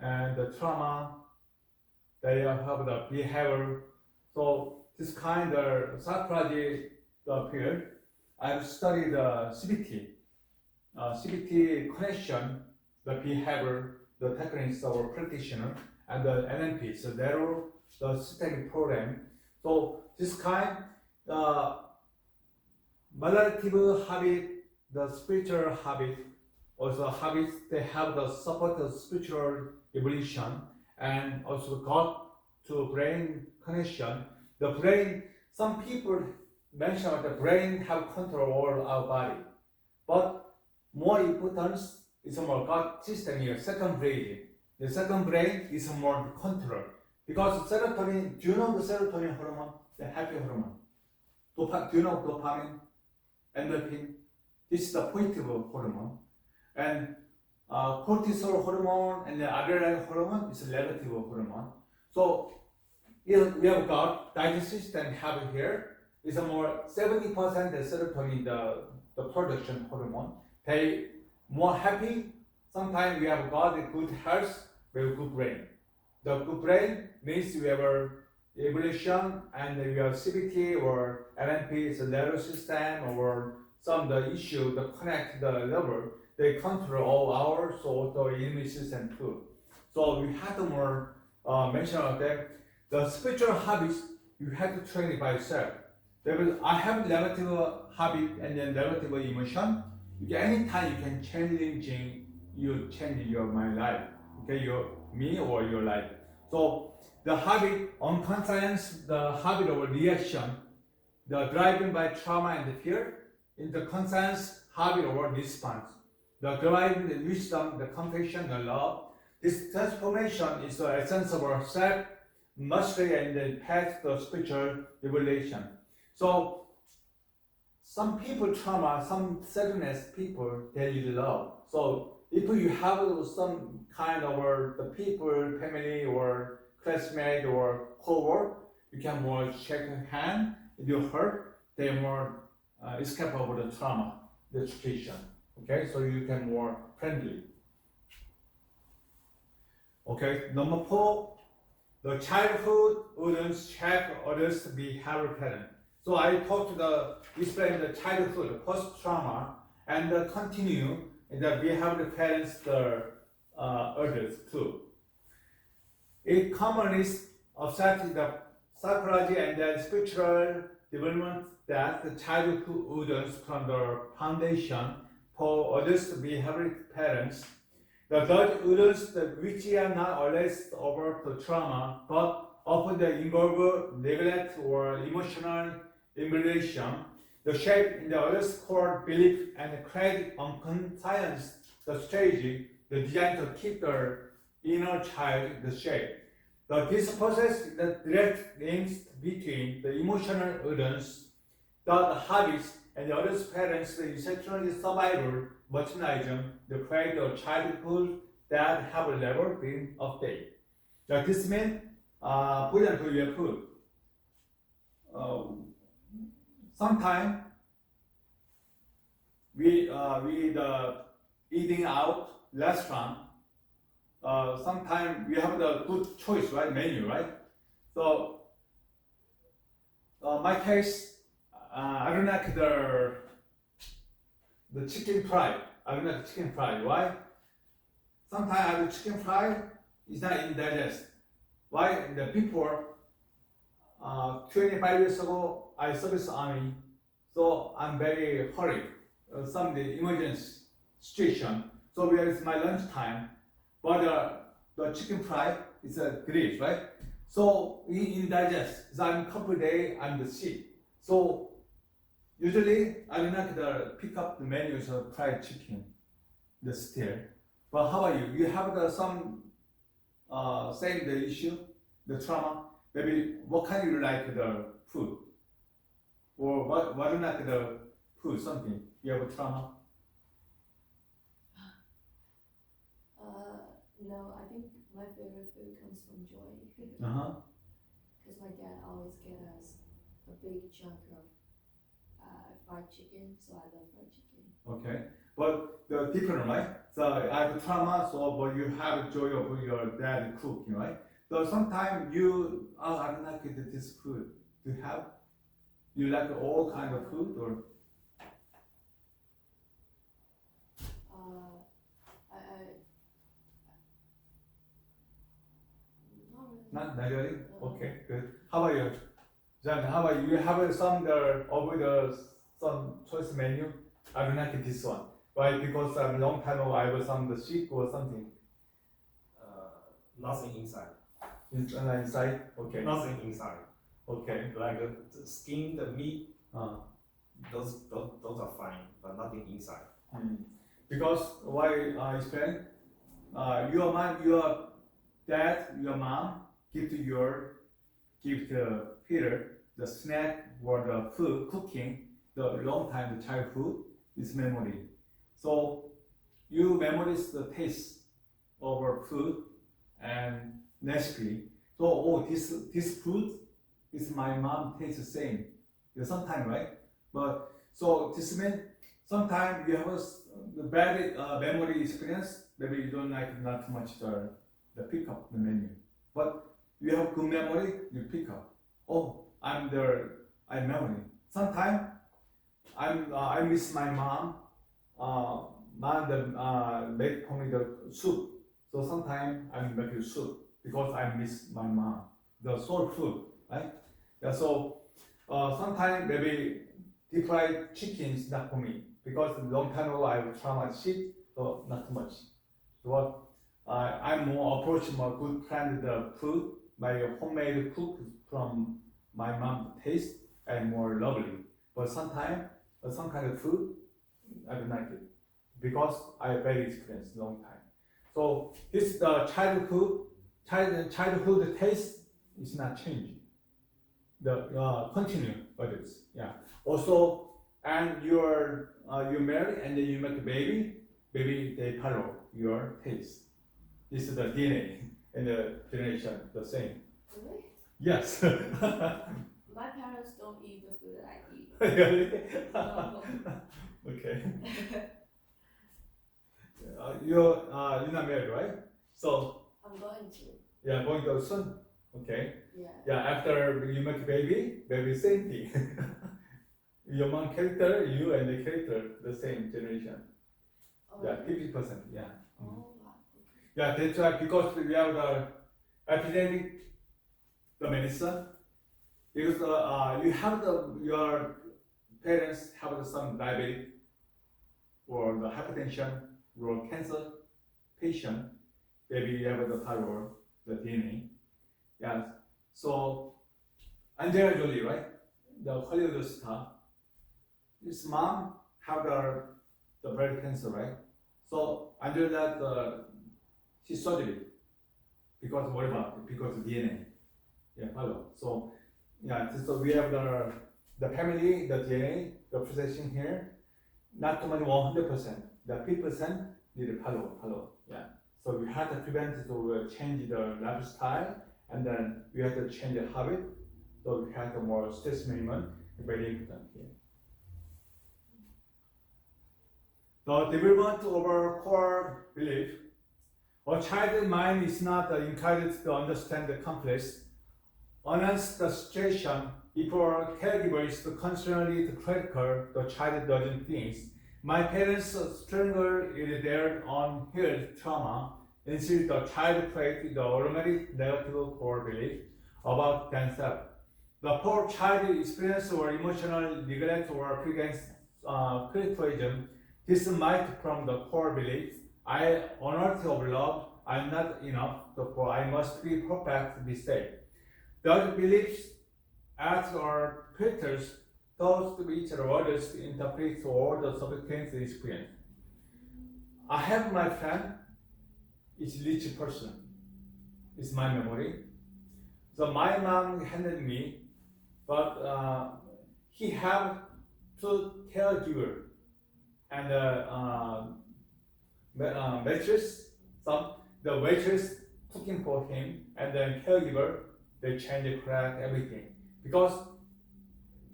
and the trauma. They have the behavior. So this kind of psychology field, I've studied CBT. CBT connection, the behavior, the techniques of our practitioner, and the NLP, so narrow the systemic program. So this kind, maladaptive habit, the spiritual habit, also habits they have the support the spiritual evolution, and also gut to brain connection. The brain, some people mention the brain have control over our body, but more important is more gut system here, second brain. The second brain is more control, because serotonin, do you know the serotonin hormone, the happy hormone? Do you know dopamine, endorphin? This is the positive hormone, and cortisol hormone and the adrenaline hormone is a negative hormone. So if we have got digestive system have here is a more 70% the serotonin, the production hormone. They more happy. Sometimes we have got a good health, we have good brain. The good brain means we have a evolution, and we have CBT or LNP is a nervous system, or some the issue that connect the level. They control all our so the immune system too. So we have to more mention about that. The spiritual habits you have to train it by yourself. I have negative habit and then negative emotion. Anytime you can change your my life. Okay, me or your life. So the habit unconscious, the habit of reaction, the driven by trauma and fear into conscience, habit, or response. The driving the wisdom, the compassion, the love. This transformation is the essence of our self mastery and the path to spiritual revelation. So some people trauma, some sadness people they love. So if you have some kind of the people, family or classmate or co-work, you can more shake hand. If you hurt, they more escape over the trauma, the situation. Okay, so you can more friendly. Okay, number 4, the childhood wouldn't check others' behavior pattern. So I talked explain the childhood, post trauma, and continue the behavior patterns the others too. It commonly affects the psychology and the spiritual development that the childhood wouldn't from the foundation for others' behavior patterns. The third wounds which are not always over the trauma, but often they involve neglect or emotional emulation. The shape in the other's core belief and create unconscious the strategy, the design to keep the inner child the shape. This process is the direct links between the emotional wounds, the habits, and the other's parents, the essentially survival mechanism to create a childhood that have never been updated. This means, for example, you have food. Sometimes we eating out restaurant. Sometimes we have the good choice, right? Menu, right? So, my case, I don't like the chicken fry. I don't like chicken fry. Why? Sometimes the chicken fry is not indigest. Why? Before 25 years ago, I service army, so I'm very hurried. Some emergency situation. So where is my lunch time? But the chicken fry is a grease, right? So we indigest. So I'm couple days I'm sick. So usually I do not pick up the menus of fried chicken, the still. But how about you? You have some same the issue, the trauma. Maybe what kind you like the food, or what do you like the food? Something you have a trauma. No, I think my favorite food comes from joy. Uh-huh. Because my dad always get us a big chunk of fried chicken, so I love fried chicken. Okay, but the different, right? So I have trauma, so but you have joy of your dad cooking, right? So sometimes you, I don't like this food. Do you have? You like all kind of food or? Not really. Not really? Okay, good. How about you? John, how about you? You have some some choice menu? I don't like this one. Why? Because a long time ago I was some sick or something. Nothing inside. Inside? Okay. Nothing inside. Okay. Like the skin, the meat, those are fine, but nothing inside. Because why I explain? Your dad, your mom give Peter the snack or the food cooking the long time the childhood is memory. So you memorize the taste of our food and recipe. So this food is my mom tastes the same. Sometimes, right? But so this means sometimes you have the bad memory experience. Maybe you don't like not much the pick up the menu. But you have good memory, you pick up. Oh, I memory. Sometimes I miss my mom. Mom make for me the soup. So sometimes I make soup because I miss my mom. The soul food, right? Yeah. So sometimes maybe deep fried chicken is not for me because a long time ago I was trauma sick, so not too much. So I'm more approach my good friend the food, my homemade cook from my mom taste. and more lovely. But sometimes, some kind of food, I don't like it because I have bad experience long time. So this the childhood taste is not changing. The continue others, yeah. Also, and you marry and then you make a baby they follow your taste. This is the DNA and the generation the same. Really? Yes. My parents don't eat the food I eat. Really? No. Okay. You're not married, right? So I'm going to. yeah, going to soon. Okay. Yeah. Yeah, after you make baby same thing. Your mom character, you and the character, the same generation. Oh, Yeah, really? 50%. Yeah. Oh, wow. Yeah, that's why because we have the epidemic, the medicine. Because you have your parents have some diabetic or the hypertension or cancer patient, maybe you have the thyroid, the DNA. Yeah. So Angelina Jolie, right? The Hollywood star. His mom have the breast cancer, right? So under that, she surgery because what about it? Because of DNA. Yeah, follow. So yeah, so we have the family, the DNA, the possession here. Not too much 100%. The 50% need to follow. Yeah. So we have to prevent it to change the lifestyle, and then we have to change the habit. So we have the more stress management, very important here. The development of our core belief. A child's mind is not encouraged to understand the complex, unless the situation, if our caregiver is constantly critical, the child doesn't think. My parents struggle with their unhealed trauma, instead the child created the automatic negative core belief about themselves. The poor child experience or emotional neglect or criticism. This might from the core belief, I unworthy of love, I'm not enough, therefore I must be perfect to be safe. Those beliefs acts or filters thoughts to each other others to interpret all the subsequent experience. I have my friend, it's rich person. It's my memory. So my mom handled me, but he have two caregiver and waitress. The waitress cooking for him, and then caregiver they change the crack everything because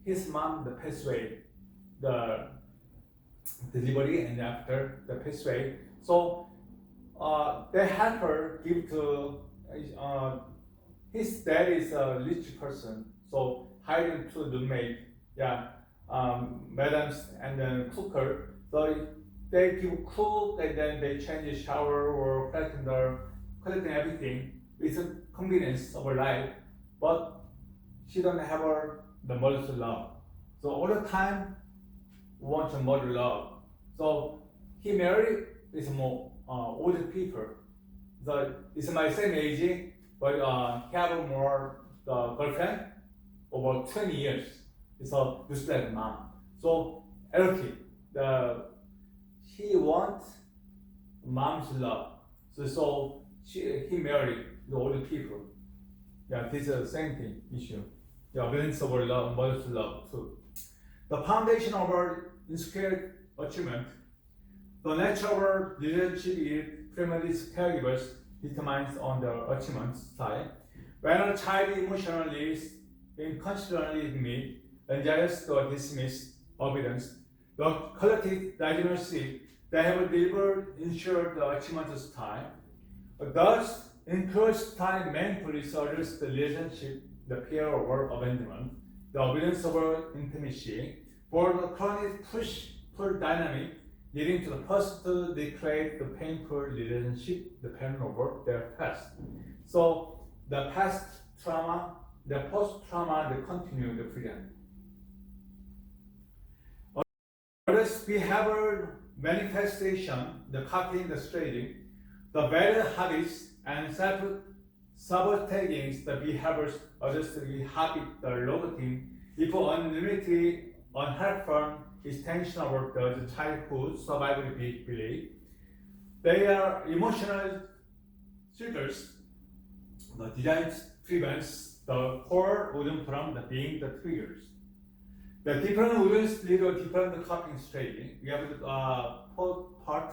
his mom the passed away, the delivery and after the passed away. So they help her give to his dad is a rich person, so hiring two roommate, madams and then cooker. So they give cook and then they change the shower or collecting everything. It's a convenience of her life, but she don't have the mother's love. So all the time wants a mother love. So he married with more older people. So it's my same age, but he have more girlfriend over 20 years. It's a just like mom. So healthy. He wants mom's love. So he married the older people. Yeah, this is the same thing issue. Yeah, balance of our love, mother's love too. The foundation of our insecure achievement, the nature of our relationship with primary caregivers determines on the achievement side. When a child emotionally is inconstantly admit, anxious to dismiss evidence, the collective diagnosis they have delivered ensure the achievement style. Thus, encourage time mindfully address the relationship, the fear of abandonment, the avoidance of intimacy, for the chronic push-pull dynamic leading to the first to create the painful relationship depending over their past. So the past trauma, the post-trauma, they continue the present. Others behavioral manifestation, the copying, the strategy, the bad habits and self-sabotaging the behaviors adjust the habit, the locating if unlimited, unhelpful extension of the childhood survival belief, they are emotional triggers. The design prevents the core wooden from being the triggers. The different woodens lead to different coping strategy. We have the part,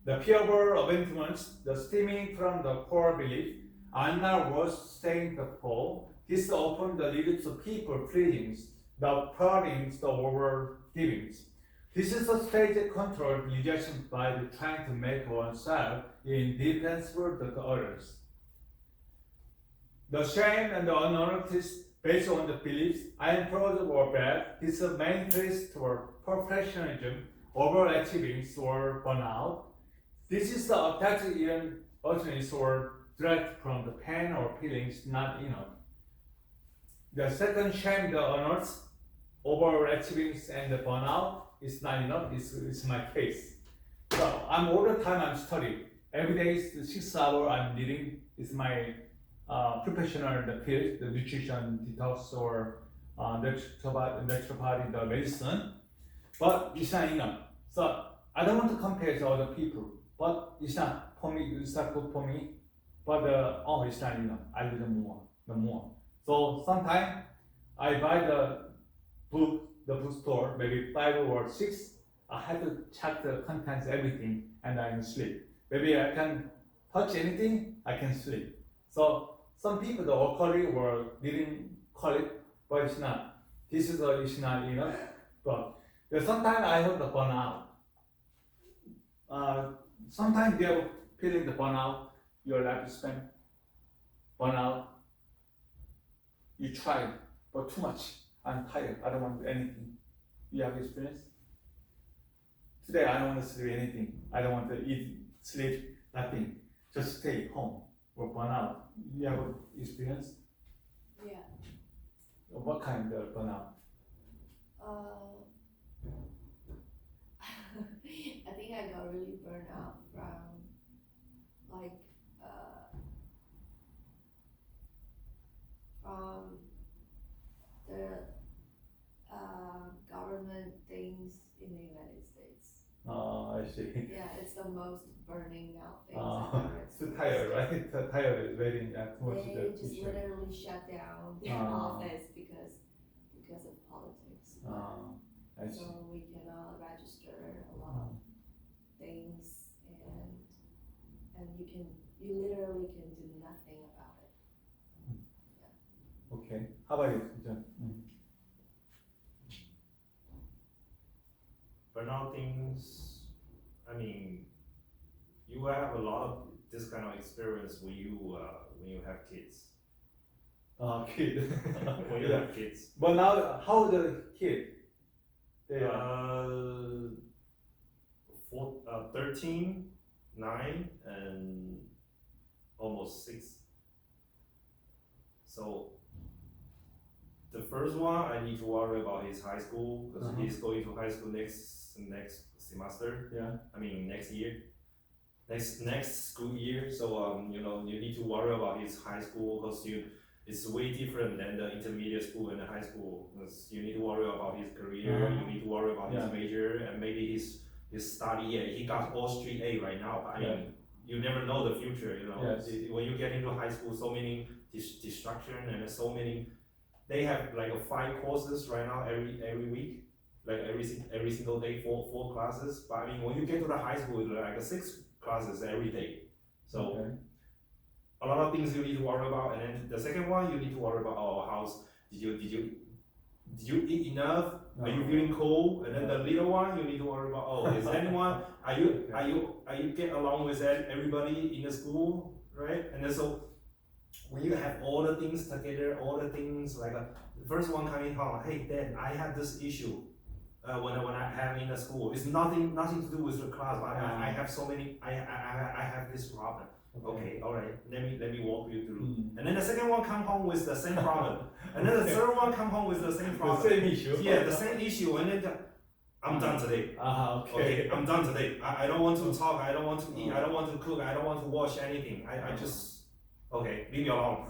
the fearful abandonments, the stemming from the core belief, are not worth staying the core. This often leads to people pleasings, the proddings, the over givings. This is a strategic control rejection by trying to make oneself indefensible to the others. The shame and the unnoticed based on the beliefs I am proud or bad is a manifest for perfectionism, overachieving or burnout. This is the attack in alternate or direct from the pain or feelings not enough. The second shame, the unearthed, overachieving and the burnout is not enough. It's my case. So I'm all the time I'm studying. Every day is 6 hours I'm reading. It's my professional field, the nutrition, detox, or naturopathy, the medicine. But it's not enough. So I don't want to compare to other people. But it's not for me. It's not good for me. But it's not enough. I need the more. So sometimes I buy the bookstore, maybe 5 or 6. I have to check the contents, everything, and I can sleep. Maybe I can touch anything, I can sleep. So some people, the alcoholic or didn't call it, but it's not. This is it's not enough. But sometimes I have the burnout. Sometimes they are feeling the burnout, your lifespan, burnout. You try, but too much. I'm tired. I don't want to do anything. You have experience? Today I don't want to sleep anything. I don't want to eat, sleep, nothing. Just stay home or burnout. You have experience? Yeah. What kind of burnout? I think I got really burned out from like from the government things in the United States. Oh, I see. Yeah, it's the most burning out things Oh, I've ever it's too tired, right? Too tired is waiting too much They the just teacher. literally shut down their office because of politics. I see. So we cannot register a lot of things, and you literally can do nothing about it. Okay. How about you, John? Burnout things, I mean, you will have a lot of this kind of experience when you have kids. Kid. When you have kids. But now, how the kid? They 13, 9, and almost 6. So the first one, I need to worry about his high school because he's going to high school next semester. Yeah. I mean next year, next school year. So you need to worry about his high school because it's way different than the intermediate school and the high school. Because you need to worry about his career. You need to worry about his major and maybe his study. He got all straight A right now. But I mean, you never know the future. Yes. When you get into high school, so many distraction and so many. They have like 5 courses right now every week, like every single day, 4 classes. But I mean, when you get to the high school, it's like 6 classes every day. So a lot of things you need to worry about. And then the second one, you need to worry about how's did you eat enough? Are you feeling cold? And then the little one, you need to worry about is anyone are you get along with everybody in the school, right? And then so. When you have all the things together, all the things like the first one coming home, hey Dad, I have this issue when I have in the school. It's nothing to do with the class, but I have so many. I have this problem. Okay, all right. Let me walk you through. And then the second one come home with the same problem, and then the third one come home with the same problem. The same issue. Yeah, the same issue, and then I'm done today. Okay, I'm done today. I don't want to talk. I don't want to eat. I don't want to cook. I don't want to wash anything. I just. Okay, leave me alone.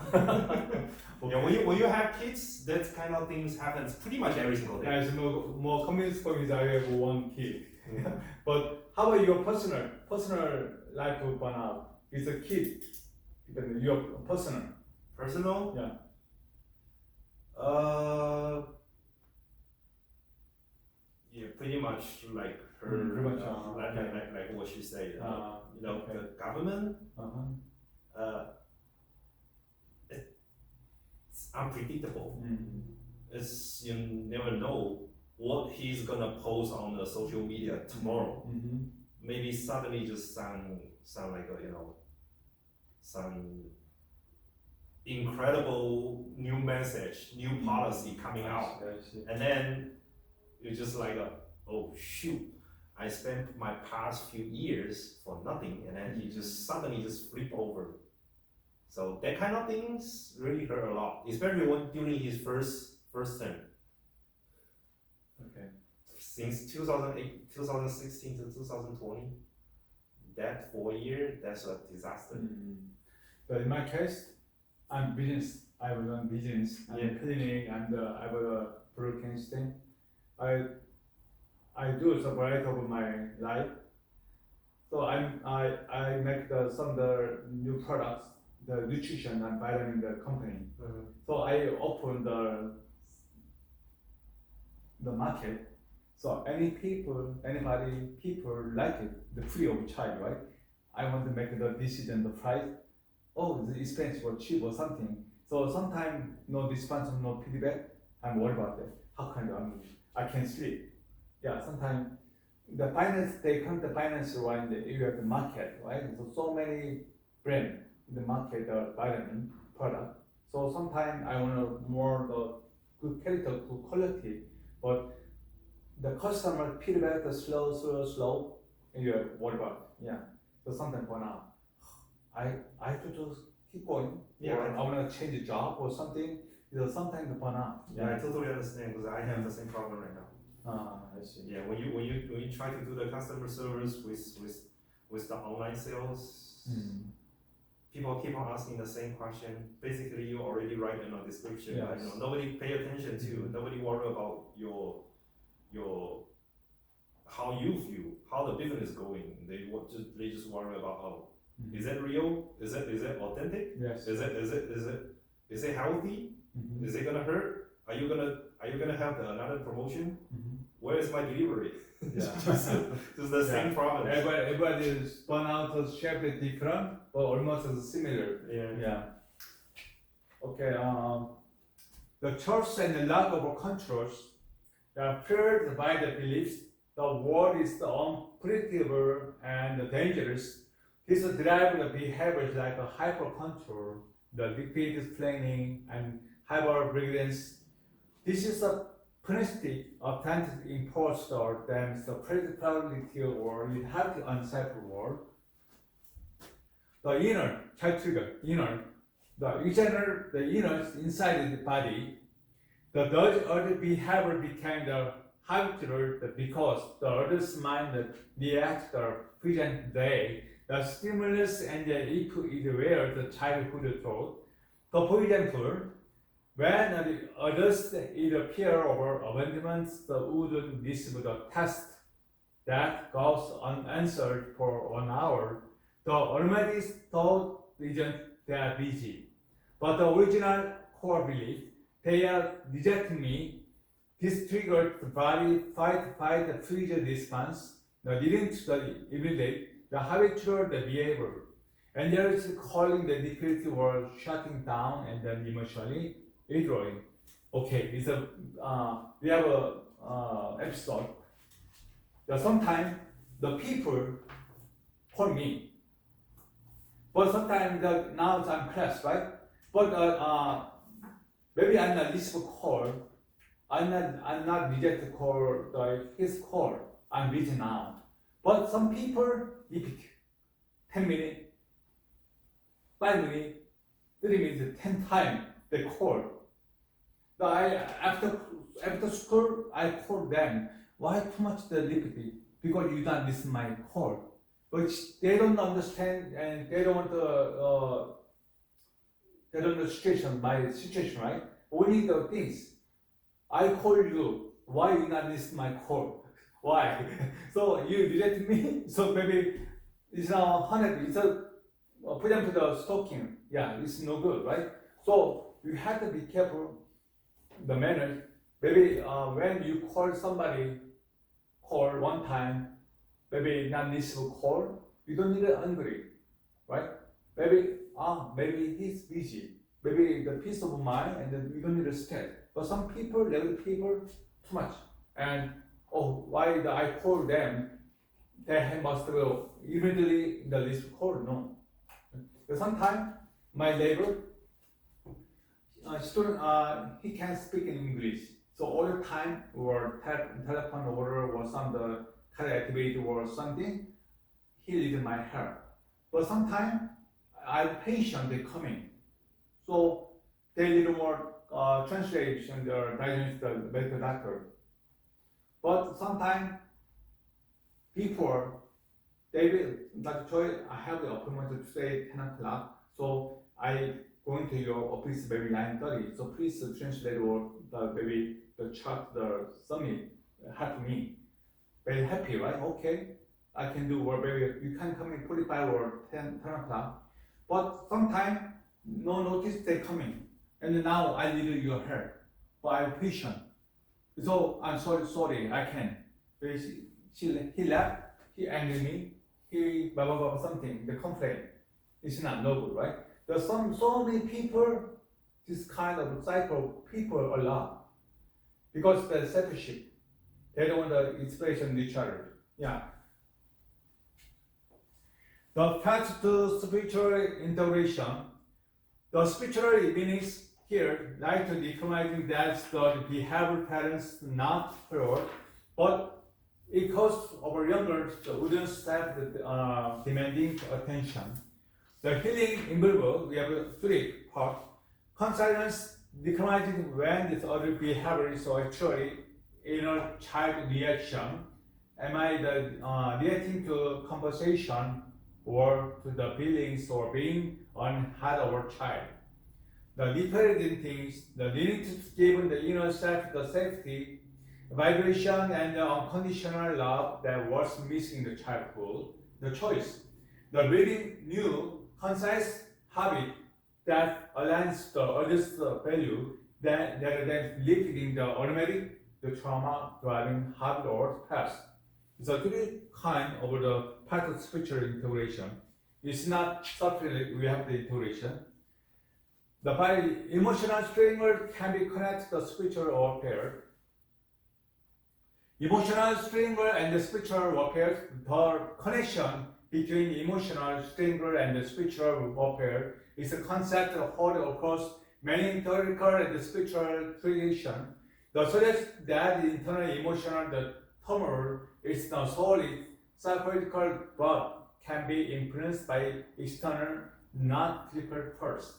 Yeah, when you have kids, that kind of things happens pretty much every single day. As more convinced for me, I have one kid. Mm. But how about your personal life burnout? It's a kid. Then your personal. Personal? Yeah. Yeah, pretty much like her, Pretty much, like what she said. You know, okay. the government, it's unpredictable. It's you never know what he's gonna post on the social media tomorrow. Maybe suddenly just sound like a, you know, some incredible new message, new policy coming out, and then you're just like, oh shoot, I spent my past few years for nothing, and then he just suddenly just flip over. So that kind of things really hurt a lot, especially when during his first term. Okay. Since 2016 to 2020, that 4 years, that's a disaster. But in my case, I'm business. I was on business and clinic, and I was a broadcasting. I do a variety of my life. So I make some of the new products, the nutrition and vitamin the company. So I open the market. So anybody like it, the free of charge, right? I want to make the decision, the price. Oh, the expensive or cheap or something. So sometimes no response, no feedback. I'm worried about that. How can I can sleep? Yeah, sometimes the finance, they come to finance when you have the market, right? So many brand in the market, vitamin product. So sometimes I want more the good character, good quality, but the customer feedback the slow, and you're worried about. Yeah. So sometimes for now, I have to just keep going. Yeah, or I want to change the job or something. Sometimes the burnout. Yeah, I totally understand because I have the same problem right now. I see. Yeah, when you try to do the customer service with the online sales, people keep on asking the same question. Basically, you already write in a description. Yes. But, you know, nobody pay attention to. Nobody worry about your how you feel, how the business is going. They just worry about is it real? Is it authentic? Yes. Is it healthy? Is it gonna hurt? Are you gonna have another promotion? Where is my delivery? Yeah. just the same problem. Everybody's burnout is shaped different, but almost as similar. Yeah. Okay. The choice and the lack of controls are fueled by the beliefs the world is unpredictable and dangerous. This drives the behaviors like a hyper-control, the repeated planning, and hyper-vigilance. This is a principle of trying to impose the predictability or you have to unsafe world. The inner, the inner inside the body, the other behavior became the habitual because the other's mind reacts the present day. The stimulus and the input is where the childhood thought. So for example, when the others either fear or abandonments, the wouldn't receive the test that goes unanswered for 1 hour. The already thought reason they are busy. But the original core belief, they are rejecting me. This triggered the body fight, freeze response, leading to the immediate, the habitual behavior. And there is calling the liquidity or shutting down and then emotionally withdrawing. Okay, we have a episode. Sometimes the people call me, but sometimes now I'm class, right? But maybe I'm not receive call. I'm not reject call his call. I'm busy now. But some people repeat 10 minutes, 5 minutes, 3 minutes, 10 times they call. After school I call them. Why too much the repeat? Because you don't listen my call. But they don't understand and they don't want to they don't know my situation, right? Only the things. I call you, why you not listen my call? Why? So you reject me, so maybe it's a 100, it's a put them to the stalking. Yeah, it's no good, right? So you have to be careful the manner. Maybe when you call somebody, call one time, maybe not listen call, you don't need to angry, right? Maybe he's busy. Maybe the peace of mind, and then you don't need to stress. But some people, little people, too much. And why I call them? They must go immediately in the list call. No. But sometimes my neighbor, student, he can speak in English. So all the time, or telephone order or some the kind of activity or something, he needs my help. But sometimes I'm patient, they coming. So they need more translation, the diagnosis, the medical doctor. But sometimes before they will, Dr. Choi, I have the appointment today 10 o'clock. So I going to your office maybe 9:30. So please translate or maybe the chart, the summit, help me. Very happy, right? Okay, I can do, or maybe you can come in 45 or 10 o'clock. But sometimes no notice they coming, and now I need your help. But I'm patient. So I'm sorry, I can't. He left, he angry me, he blah blah blah something, the complaint. It's not no good, right? There's so many people, this kind of cycle, people a lot. Because the censorship, they don't want the inspiration in each other. Yeah. The path to spiritual integration. The spiritual meanings here like to determine that the behavior patterns not pure, but it causes our younger wouldn't have demanding attention. The healing involved, we have three parts. Conscience determining when this other behavior is actually inner child reaction. Am I reacting to conversation or to the feelings or being on heart of our child? The different things, the need to give the inner self the safety, vibration, and the unconditional love that was missing in the childhood. The choice, the reading new concise habit that aligns the earliest value that then lived in the automatic, the trauma driving habit or past. It's a three kind of the path of spiritual integration. It's not separately we have the integration. The body emotional framework can be connected to the spiritual warfare. Emotional framework and the spiritual warfare, the connection between emotional strength and the spiritual warfare is a concept held across many theoretical and spiritual traditions. The suggests that the internal emotional turmoil is not solely psychological but can be influenced by external, not physical force.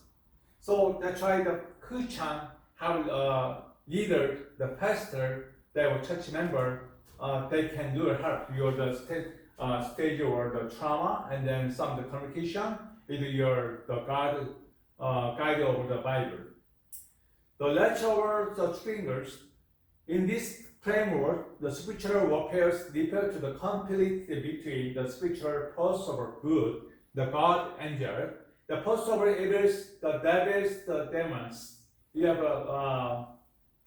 So that's why the Christian have a leader, the pastor, that or church member, they can do help you the stage or the trauma, and then some the communication with the guide over the Bible. The leftover the fingers in this framework, the spiritual warfare refer to the conflict between the spiritual force of good, the God angel, the force of evils, the devils, the demons. You have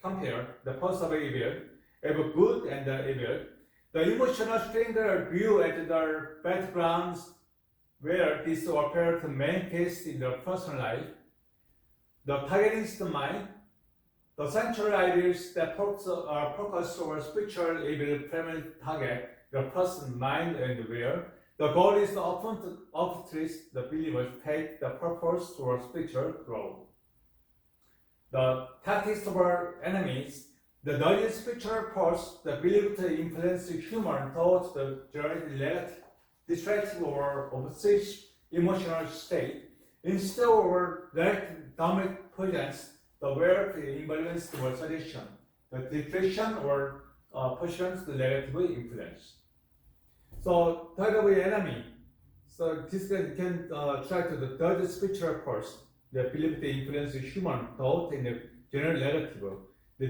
compare the force of evil, of good and the evil. The emotional strength are viewed at the backgrounds where this warfare manifests in the personal life. The targeting is the mind. The central ideas that focus over spiritual evil primarily target the person's mind and will. The goal is to often the believer's faith, the purpose towards spiritual growth. The tactics of our enemies, the dirty spiritual force, the believed to influence human thoughts, the generate distracting or obsessive emotional state. Instead of our direct dominant presence, the where the imbalance towards addiction, the depression or pushes the negative influence. So third of the enemy. So this can try to the third spiritual force. the belief they influence human thought in the general negative. The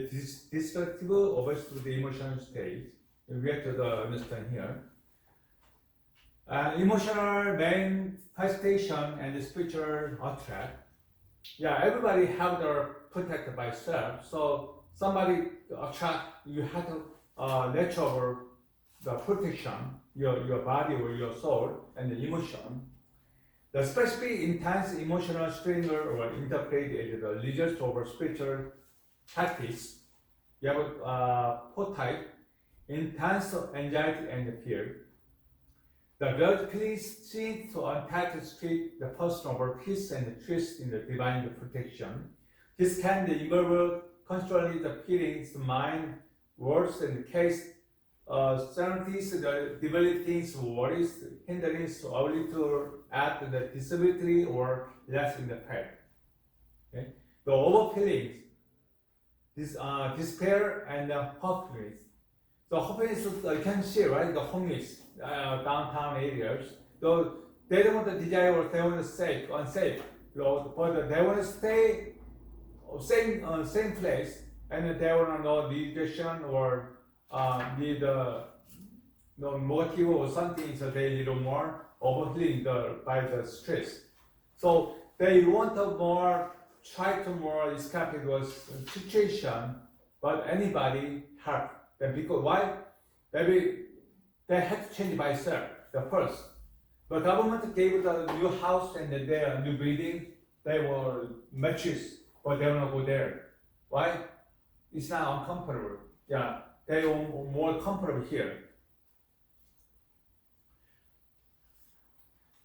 destructive obeys to the emotional state. We have to understand here. Emotional manifestation and the spiritual attract. Yeah, everybody have their protected by self. So somebody attract, you have to let over the protection, your body or your soul and the emotion. The specific intense emotional strain or interpreted as the result of a spiritual practice. You have four types: intense anxiety and fear. The God please seek to unpack to speak the person over peace and trust in the divine protection. This can involve controlling the feelings, mind, words, and case certainties, the developing worries, hindrance, ability to act the disability or less in the fact. Okay? The over feelings, despair and hopelessness. So hopelessness, you can see, right? The homeless, downtown areas. So they don't want to desire or they want to stay unsafe. But they want to stay same place, and they want to know the direction or need no motive or something, so they little more overhealing by the stress. So they want to more try to more escape the situation, but anybody help them because why? Maybe they had to change by self the first. The government gave the new house and their new building. They were matches, but they will not go there. Why? It's not uncomfortable. Yeah, they are more comfortable here.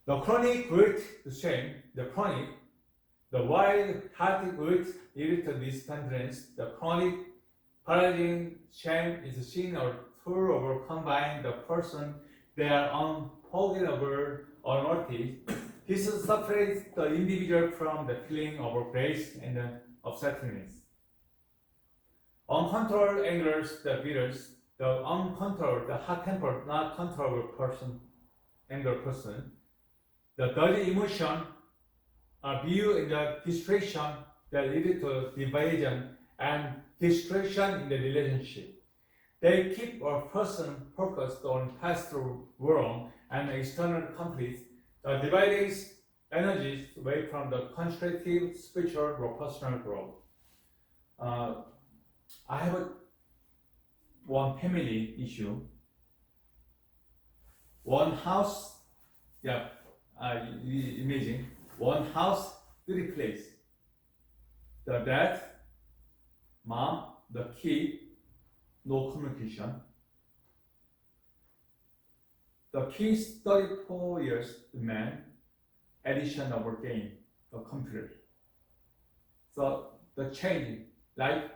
The chronic guilt, the shame, the chronic, the wild-hearted guilt, irritable distance, the chronic paralyzing shame is seen or tool over combine the person they are unforgettable or naughty. This separates the individual from the feeling of grace and of sadness. Uncontrolled angers, the bitters, the uncontrolled, the hot-tempered, not controllable person, anger person. The dirty emotion are viewed in the distraction that lead to division and distraction in the relationship. They keep a person focused on pastoral world and external conflicts, dividing energies away from the constructive spiritual or personal growth. I have one family issue. One house, imagine one house, three places. The dad, mom, the kid, no communication. The kid is 34 years man, addition of a game, the computer. So the change, like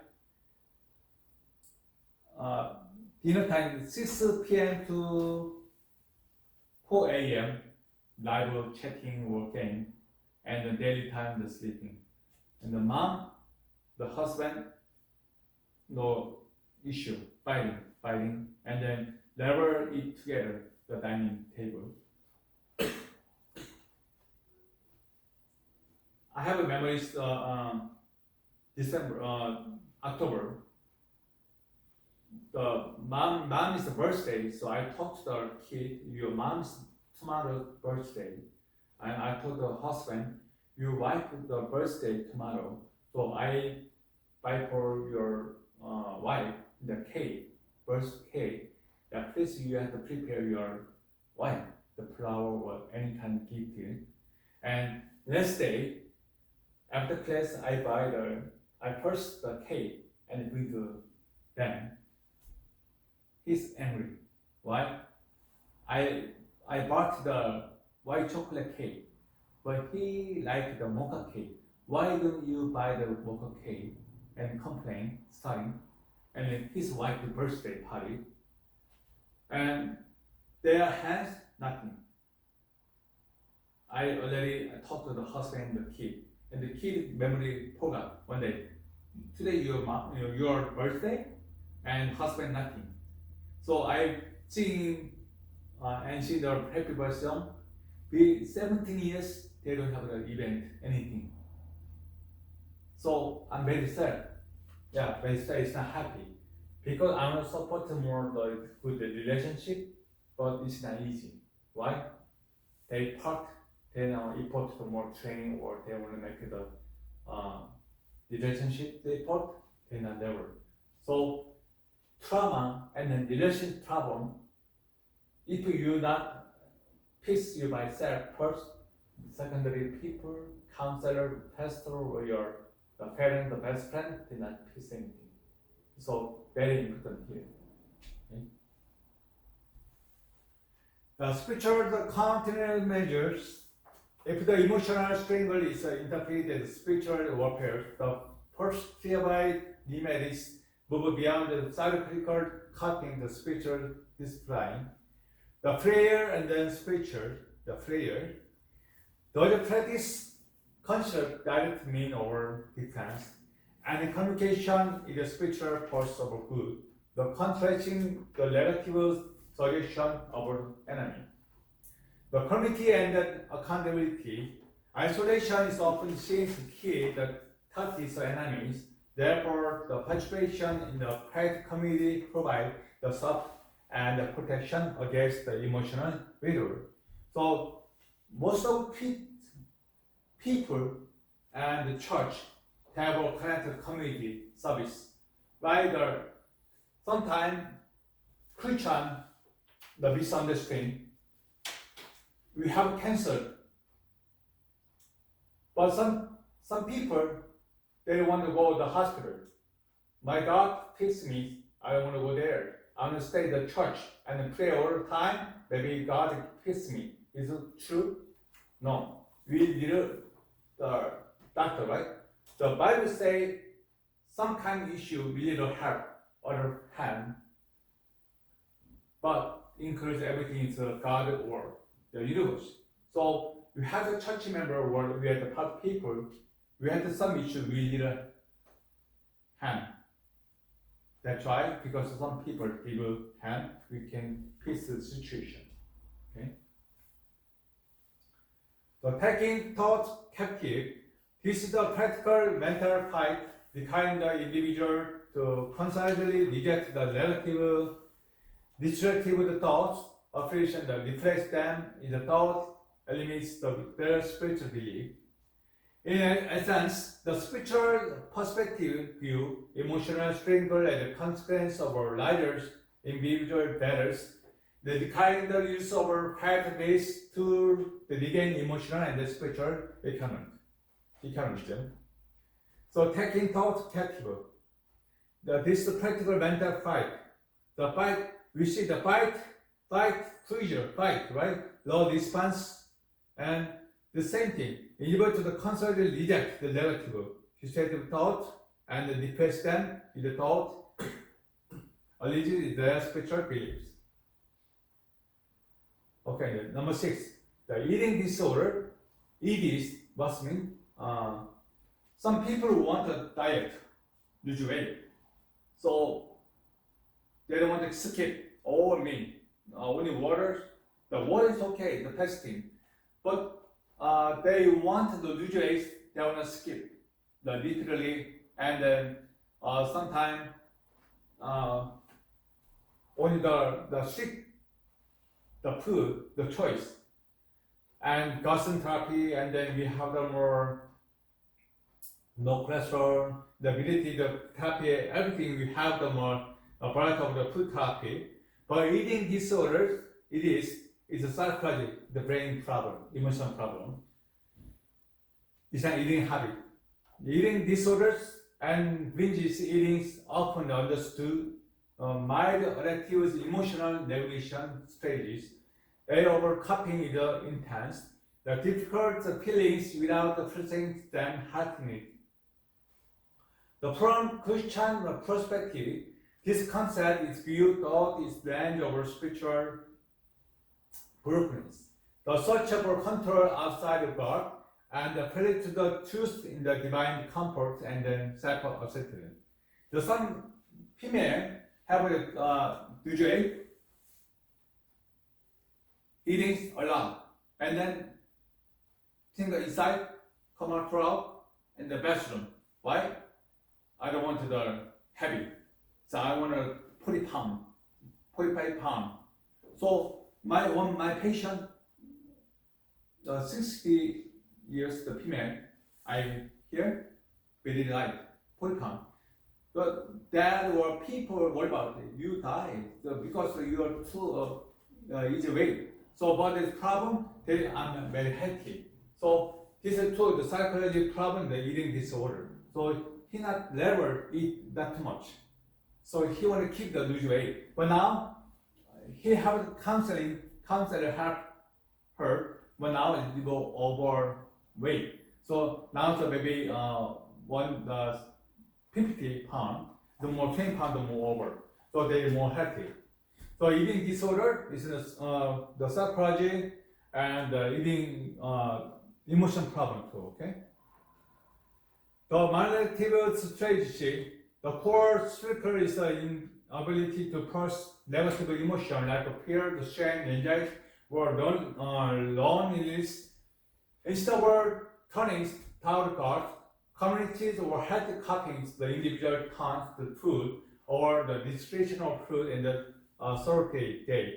dinner time 6 p.m. to 4 a.m. live chatting or game, and the daily time the sleeping. And the mom, the husband, no issue, fighting, and then never eat together the dining table. I have a memories October. The mom is the birthday, so I talked to the kid, your mom's tomorrow birthday, and I told the husband, your wife the birthday tomorrow, so I buy for your wife the cake, birth cake. That please you have to prepare your wife the flower or any kind of gift. And next day, after class, I first the cake and bring to them. He's angry. Why? I bought the white chocolate cake, but he liked the mocha cake. Why don't you buy the mocha cake? And complain, starting, and his wife's birthday party, and their hands nothing. I already talked to the husband and the kid, and the kid memory forgot one day. Today your birthday, and husband nothing. So I sing and sing the happy birthday song. Be 17 years they don't have the event anything. So I'm very sad. Yeah, very sad. It's not happy because I want to support more the good relationship, but it's not easy. Why? They now import the more training or they want to make the relationship they import, they not never. So trauma and then relationship problem, if you not fix you myself first, secondary people, counselor, pastor, or your the parent, the best friend, did not fix anything. So very important here. Okay? The spiritual the counter measures. If the emotional struggle is interpreted as spiritual warfare, the first hereby remedies move beyond the psychological cutting the spiritual discipline. The prayer and then spiritual, the prayer. Those practice concept direct mean over defense, and communication is a spiritual force of good. The contrasting the negative suggestion of our enemy. The community and the accountability. Isolation is often seen to key the thoughts enemies. Therefore, the participation in the faith community provide the support and the protection against the emotional withdrawal. So, most of people and the church have a connected community service. Like sometimes Christian, the misunderstanding, we have cancer. But some people, they want to go to the hospital. My God fix me, I don't want to go there. I want to stay in the church and pray all the time. Maybe God fix me. Is it true? No. We need the doctor, right? The Bible say some kind of issue we need to help other hand. But includes everything is God or the universe. So we have a church member or we have the people, we had some issues we need a hand. That's why, because some people give a hand, we can fix the situation. Okay? So taking thought captive, this is the practical mental fight behind the individual to constantly reject the negative, destructive thoughts, affiliation that replace them in the thought eliminates their spiritual belief. In essence, the spiritual perspective view emotional struggle as a consequence of our leaders' individual battles. They decline the use of our faith-based tool to regain emotional and spiritual economism. So taking thought captive. This is the practical mental fight. The fight, we see the fight, freezer, fight, right? Low response, and the same thing. Able to constantly reject the negative, destructive thought and replace them with the thought allegiance with their spiritual beliefs. Okay, number 6. The eating disorder. EDs must mean some people want a diet, lose weight, so they don't want to skip all meal. Only water. The water is okay, the fasting, but they want to lose weight. They want to skip the literally, and then sometimes only the sick, the food, the choice, and Gaussian therapy, and then we have the more no cholesterol, the ability, the therapy, everything we have the more a variety of the food therapy. But eating disorders, it's a psychology, the brain problem, emotional problem. It's an eating habit. Eating disorders and binge eating is often understood mild addictive emotional regulation strategies. Over coping is intense. The difficult feelings without facing them heightening. From Christian perspective, this concept is viewed thought is range over spiritual brokenness. The search for control outside of God and the failure to the truth in the divine comfort and then self-acceptance. Some female have usually eating a lot and then think inside, come out in the bathroom. Why? I don't want the heavy. So I want to 40 pound, 45 pound. So my patient, 60 years, the female, I hear very light, 40 pound. But there were people worry about it. You die because you are too easy weight. So but this problem, I'm very healthy. So this is too the psychology problem, the eating disorder. So he not never eat that too much. So he want to keep the lose weight. But now he have counselor help her. But now it go overweight. So now so maybe 50 pound, the more 20 pound, the more over. So they more healthy. So eating disorder is the psychology and eating emotion problem too. Okay. The maladaptive strategy, the core circle is the inability to process negative emotion like fear, the shame, anxiety, or loneliness. Instead of turning toward God, communities or healthy coping, the individual turns to food or the distribution of food in the surrogate gate.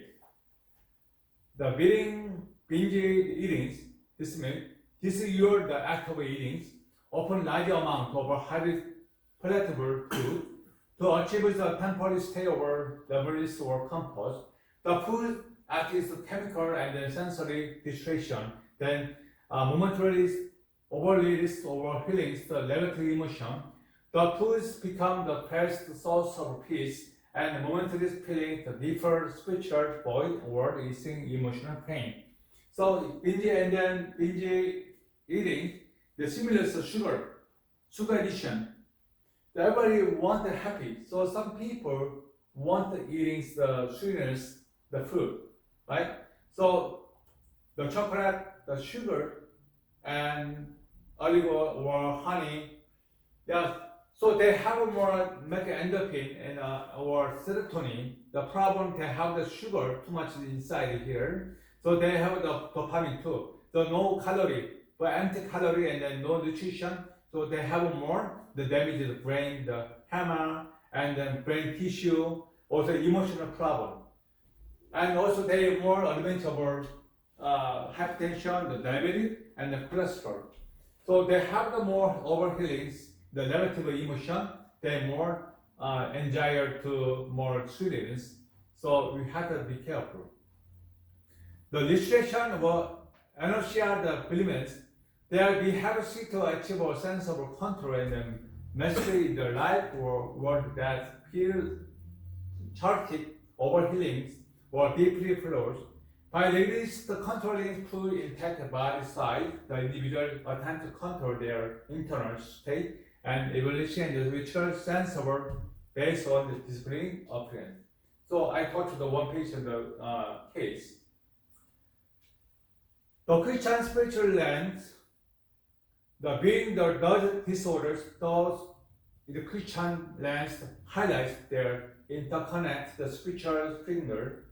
The binge eating, this means this is the act of eating, often large amount of highly palatable food to achieve the temporary state over levels or comfort. The food acts as chemical and then sensory distraction, then momentarily overleads over feelings, the negative emotion. The foods become the first source of peace and momentary feeling the deeper spiritual void or easing emotional pain. So binge eating, the stimulus of sugar addiction. Everybody want the happy. So some people want the eating the sweetness, the food, right? So the chocolate, the sugar, and olive oil or honey, yeah. So they have more make endorphin and or serotonin. The problem they have the sugar too much inside here. So they have the dopamine too. So no calorie, but empty calorie and then no nutrition. So they have more the damage to the brain, the hammer, and then brain tissue, also emotional problem. And also they have more advantage over hypertension, the diabetes, and the cholesterol. So they have the more overhealings, the negative emotion, they more anxiety to more sweetness. So we have to be careful. The illustration of inertia, the elements, we have to seek to achieve a sense of control and mastery in the life or world that feels chaotic, overhealings, or deeply flows. By release the controlling food intact body size, the individual attempt to control their internal state and evaluation the ritual sense of based on the discipline appearance. So I talked to the one patient case. The Christian spiritual lens, the being the those disorders, those the Christian lens highlights their interconnect the spiritual finger.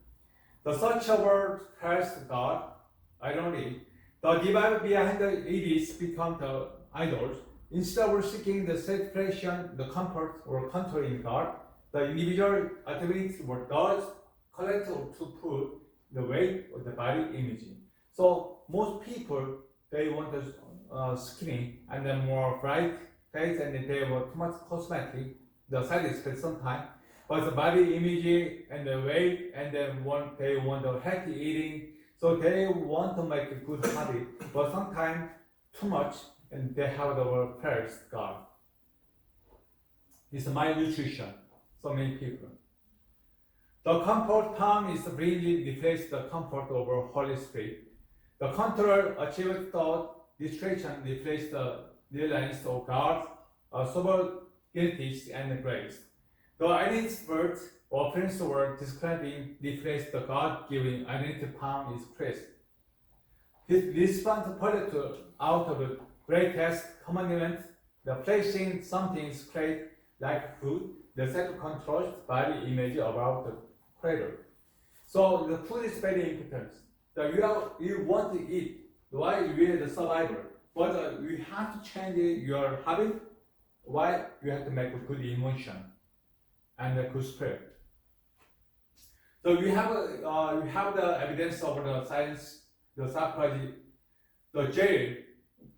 The search over Christ God, ironically, the divide behind the idols become the idols. Instead of seeking the separation, the comfort or controlling God, the individual activities were thus collected to put the weight of the body imaging. So most people they want the skinny and then more bright face and they want too much cosmetic, the side effects sometimes. But the body image and the weight and then they want the healthy eating. So they want to make a good habit, but sometimes too much and they have the first God. It's malnutrition, so many people. The comfort palm is bringing replace the comfort over Holy Spirit. The control achieved thought, distraction replace the reliance of God, sovereignty and grace. The identity word or Prince word describing replace the God-given identity palm is Christ. His responsibility out of the greatest commandment, the placing something straight like food, the second controls body image about the cradle. So the food is very important. You want to eat, why you are the survivor, but you have to change your habit why you have to make a good emotion and a good spirit. So you have the evidence of the science, the psychology, the jail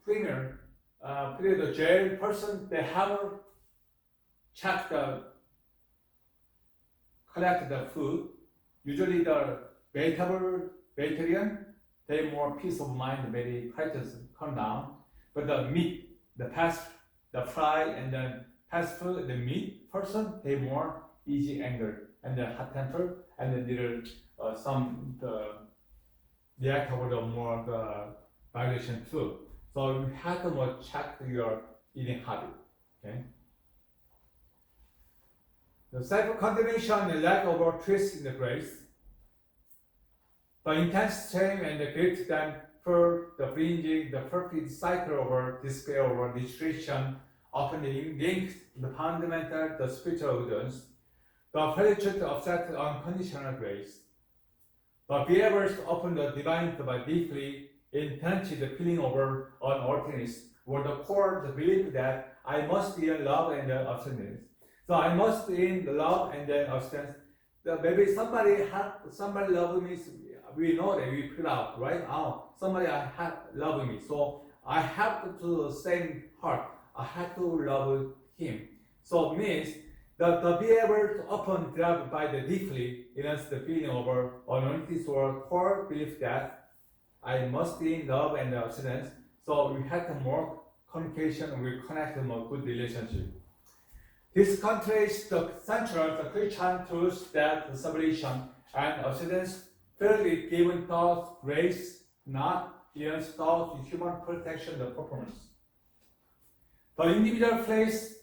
premier, the jail person, they have checked collect the food. Usually the vegetarian, they more peace of mind, maybe prices come down. But the meat, the fry and then fast food, the meat person, they more easy anger and then hot temper and then little some the react over the more the violation too. So you have to more check your eating habit. Okay. The self-condemnation and lack of trust in the grace. The intense shame and the guilt that for the bringing the perfect cycle of despair or distraction often linked the fundamental, the spiritual evidence, the failure to accept unconditional grace. The behaviors often the divine by deeply entrenched the feeling over unearthiness were the core the belief that I must be in love and abstinence. So I must be in the love and then abstinence. Maybe somebody love me. We know that we put out, right? Oh, somebody love me. So I have to do the same heart. I have to love him. So it means the behavior often driven by the deeply enhance the feeling of unworthiness or core belief that I must be in love and abstinence. So we have to more communication, we connect a more good relationship. This contrasts the central the Christian truths that the salvation and abstinence fairly given thought grace, not Ian's thought human protection the performance. The individual place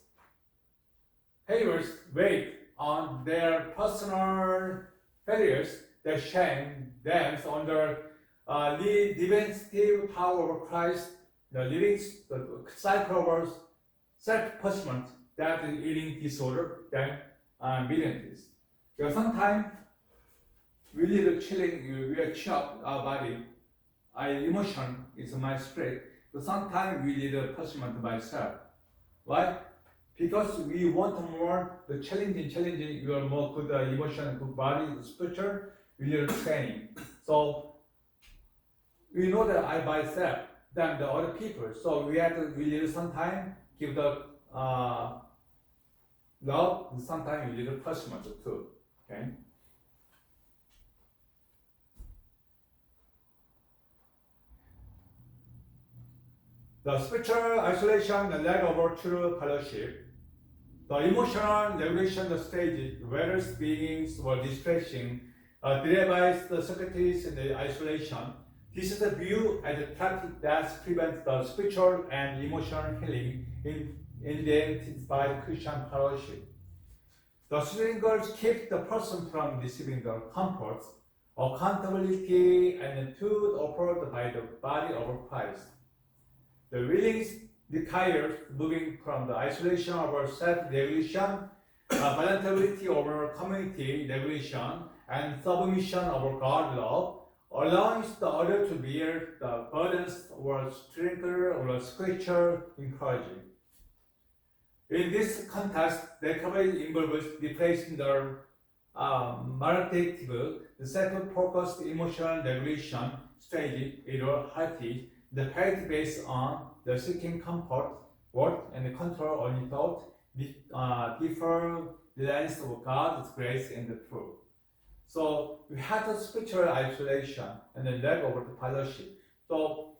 favors weight on their personal failures that shame them under the defensive power of Christ, the living the cycle of self-punishment that is eating disorder than millionaires. Because sometimes we need chilling, we are chill our body. Our emotion is my spirit. But sometimes we need a punishment by self. Why? Because we want more the challenging, you are more good emotion, good body, spiritual, we need training. So we know that I by self than the other people. So we need some time give the love, and sometimes we need a punishment too. Okay. The spiritual isolation, the lack of true fellowship, the emotional regulation stage, various beings were distressing, derives the Socrates in the isolation. This is the view as a tactic that prevents the spiritual and emotional healing in the end by Christian fellowship. The singles keep the person from receiving the comforts, accountability, and food offered by the body of Christ. The willingness requires moving from the isolation of self-regulation, vulnerability over community regulation, and submission of God love, allows the other to bear the burdens or strength or scripture encouraging. In this context, recovery involves replacing the meditative, the self-focused emotional regulation strategy, either healthy, the faith based on the seeking comfort, worth, and control only thought, differ reliance of God's grace and the truth. So we had the spiritual isolation and the lack of the fellowship. So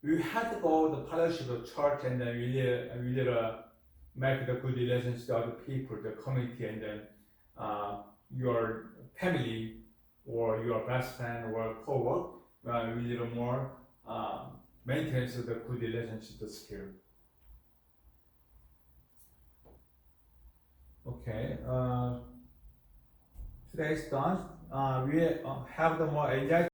we had to go to the fellowship of church and then really make the good relations with other people, the community, and then your family or your best friend or co-worker, we need more maintenance of the good relationship skill. Okay, today's done. We have the more anxiety.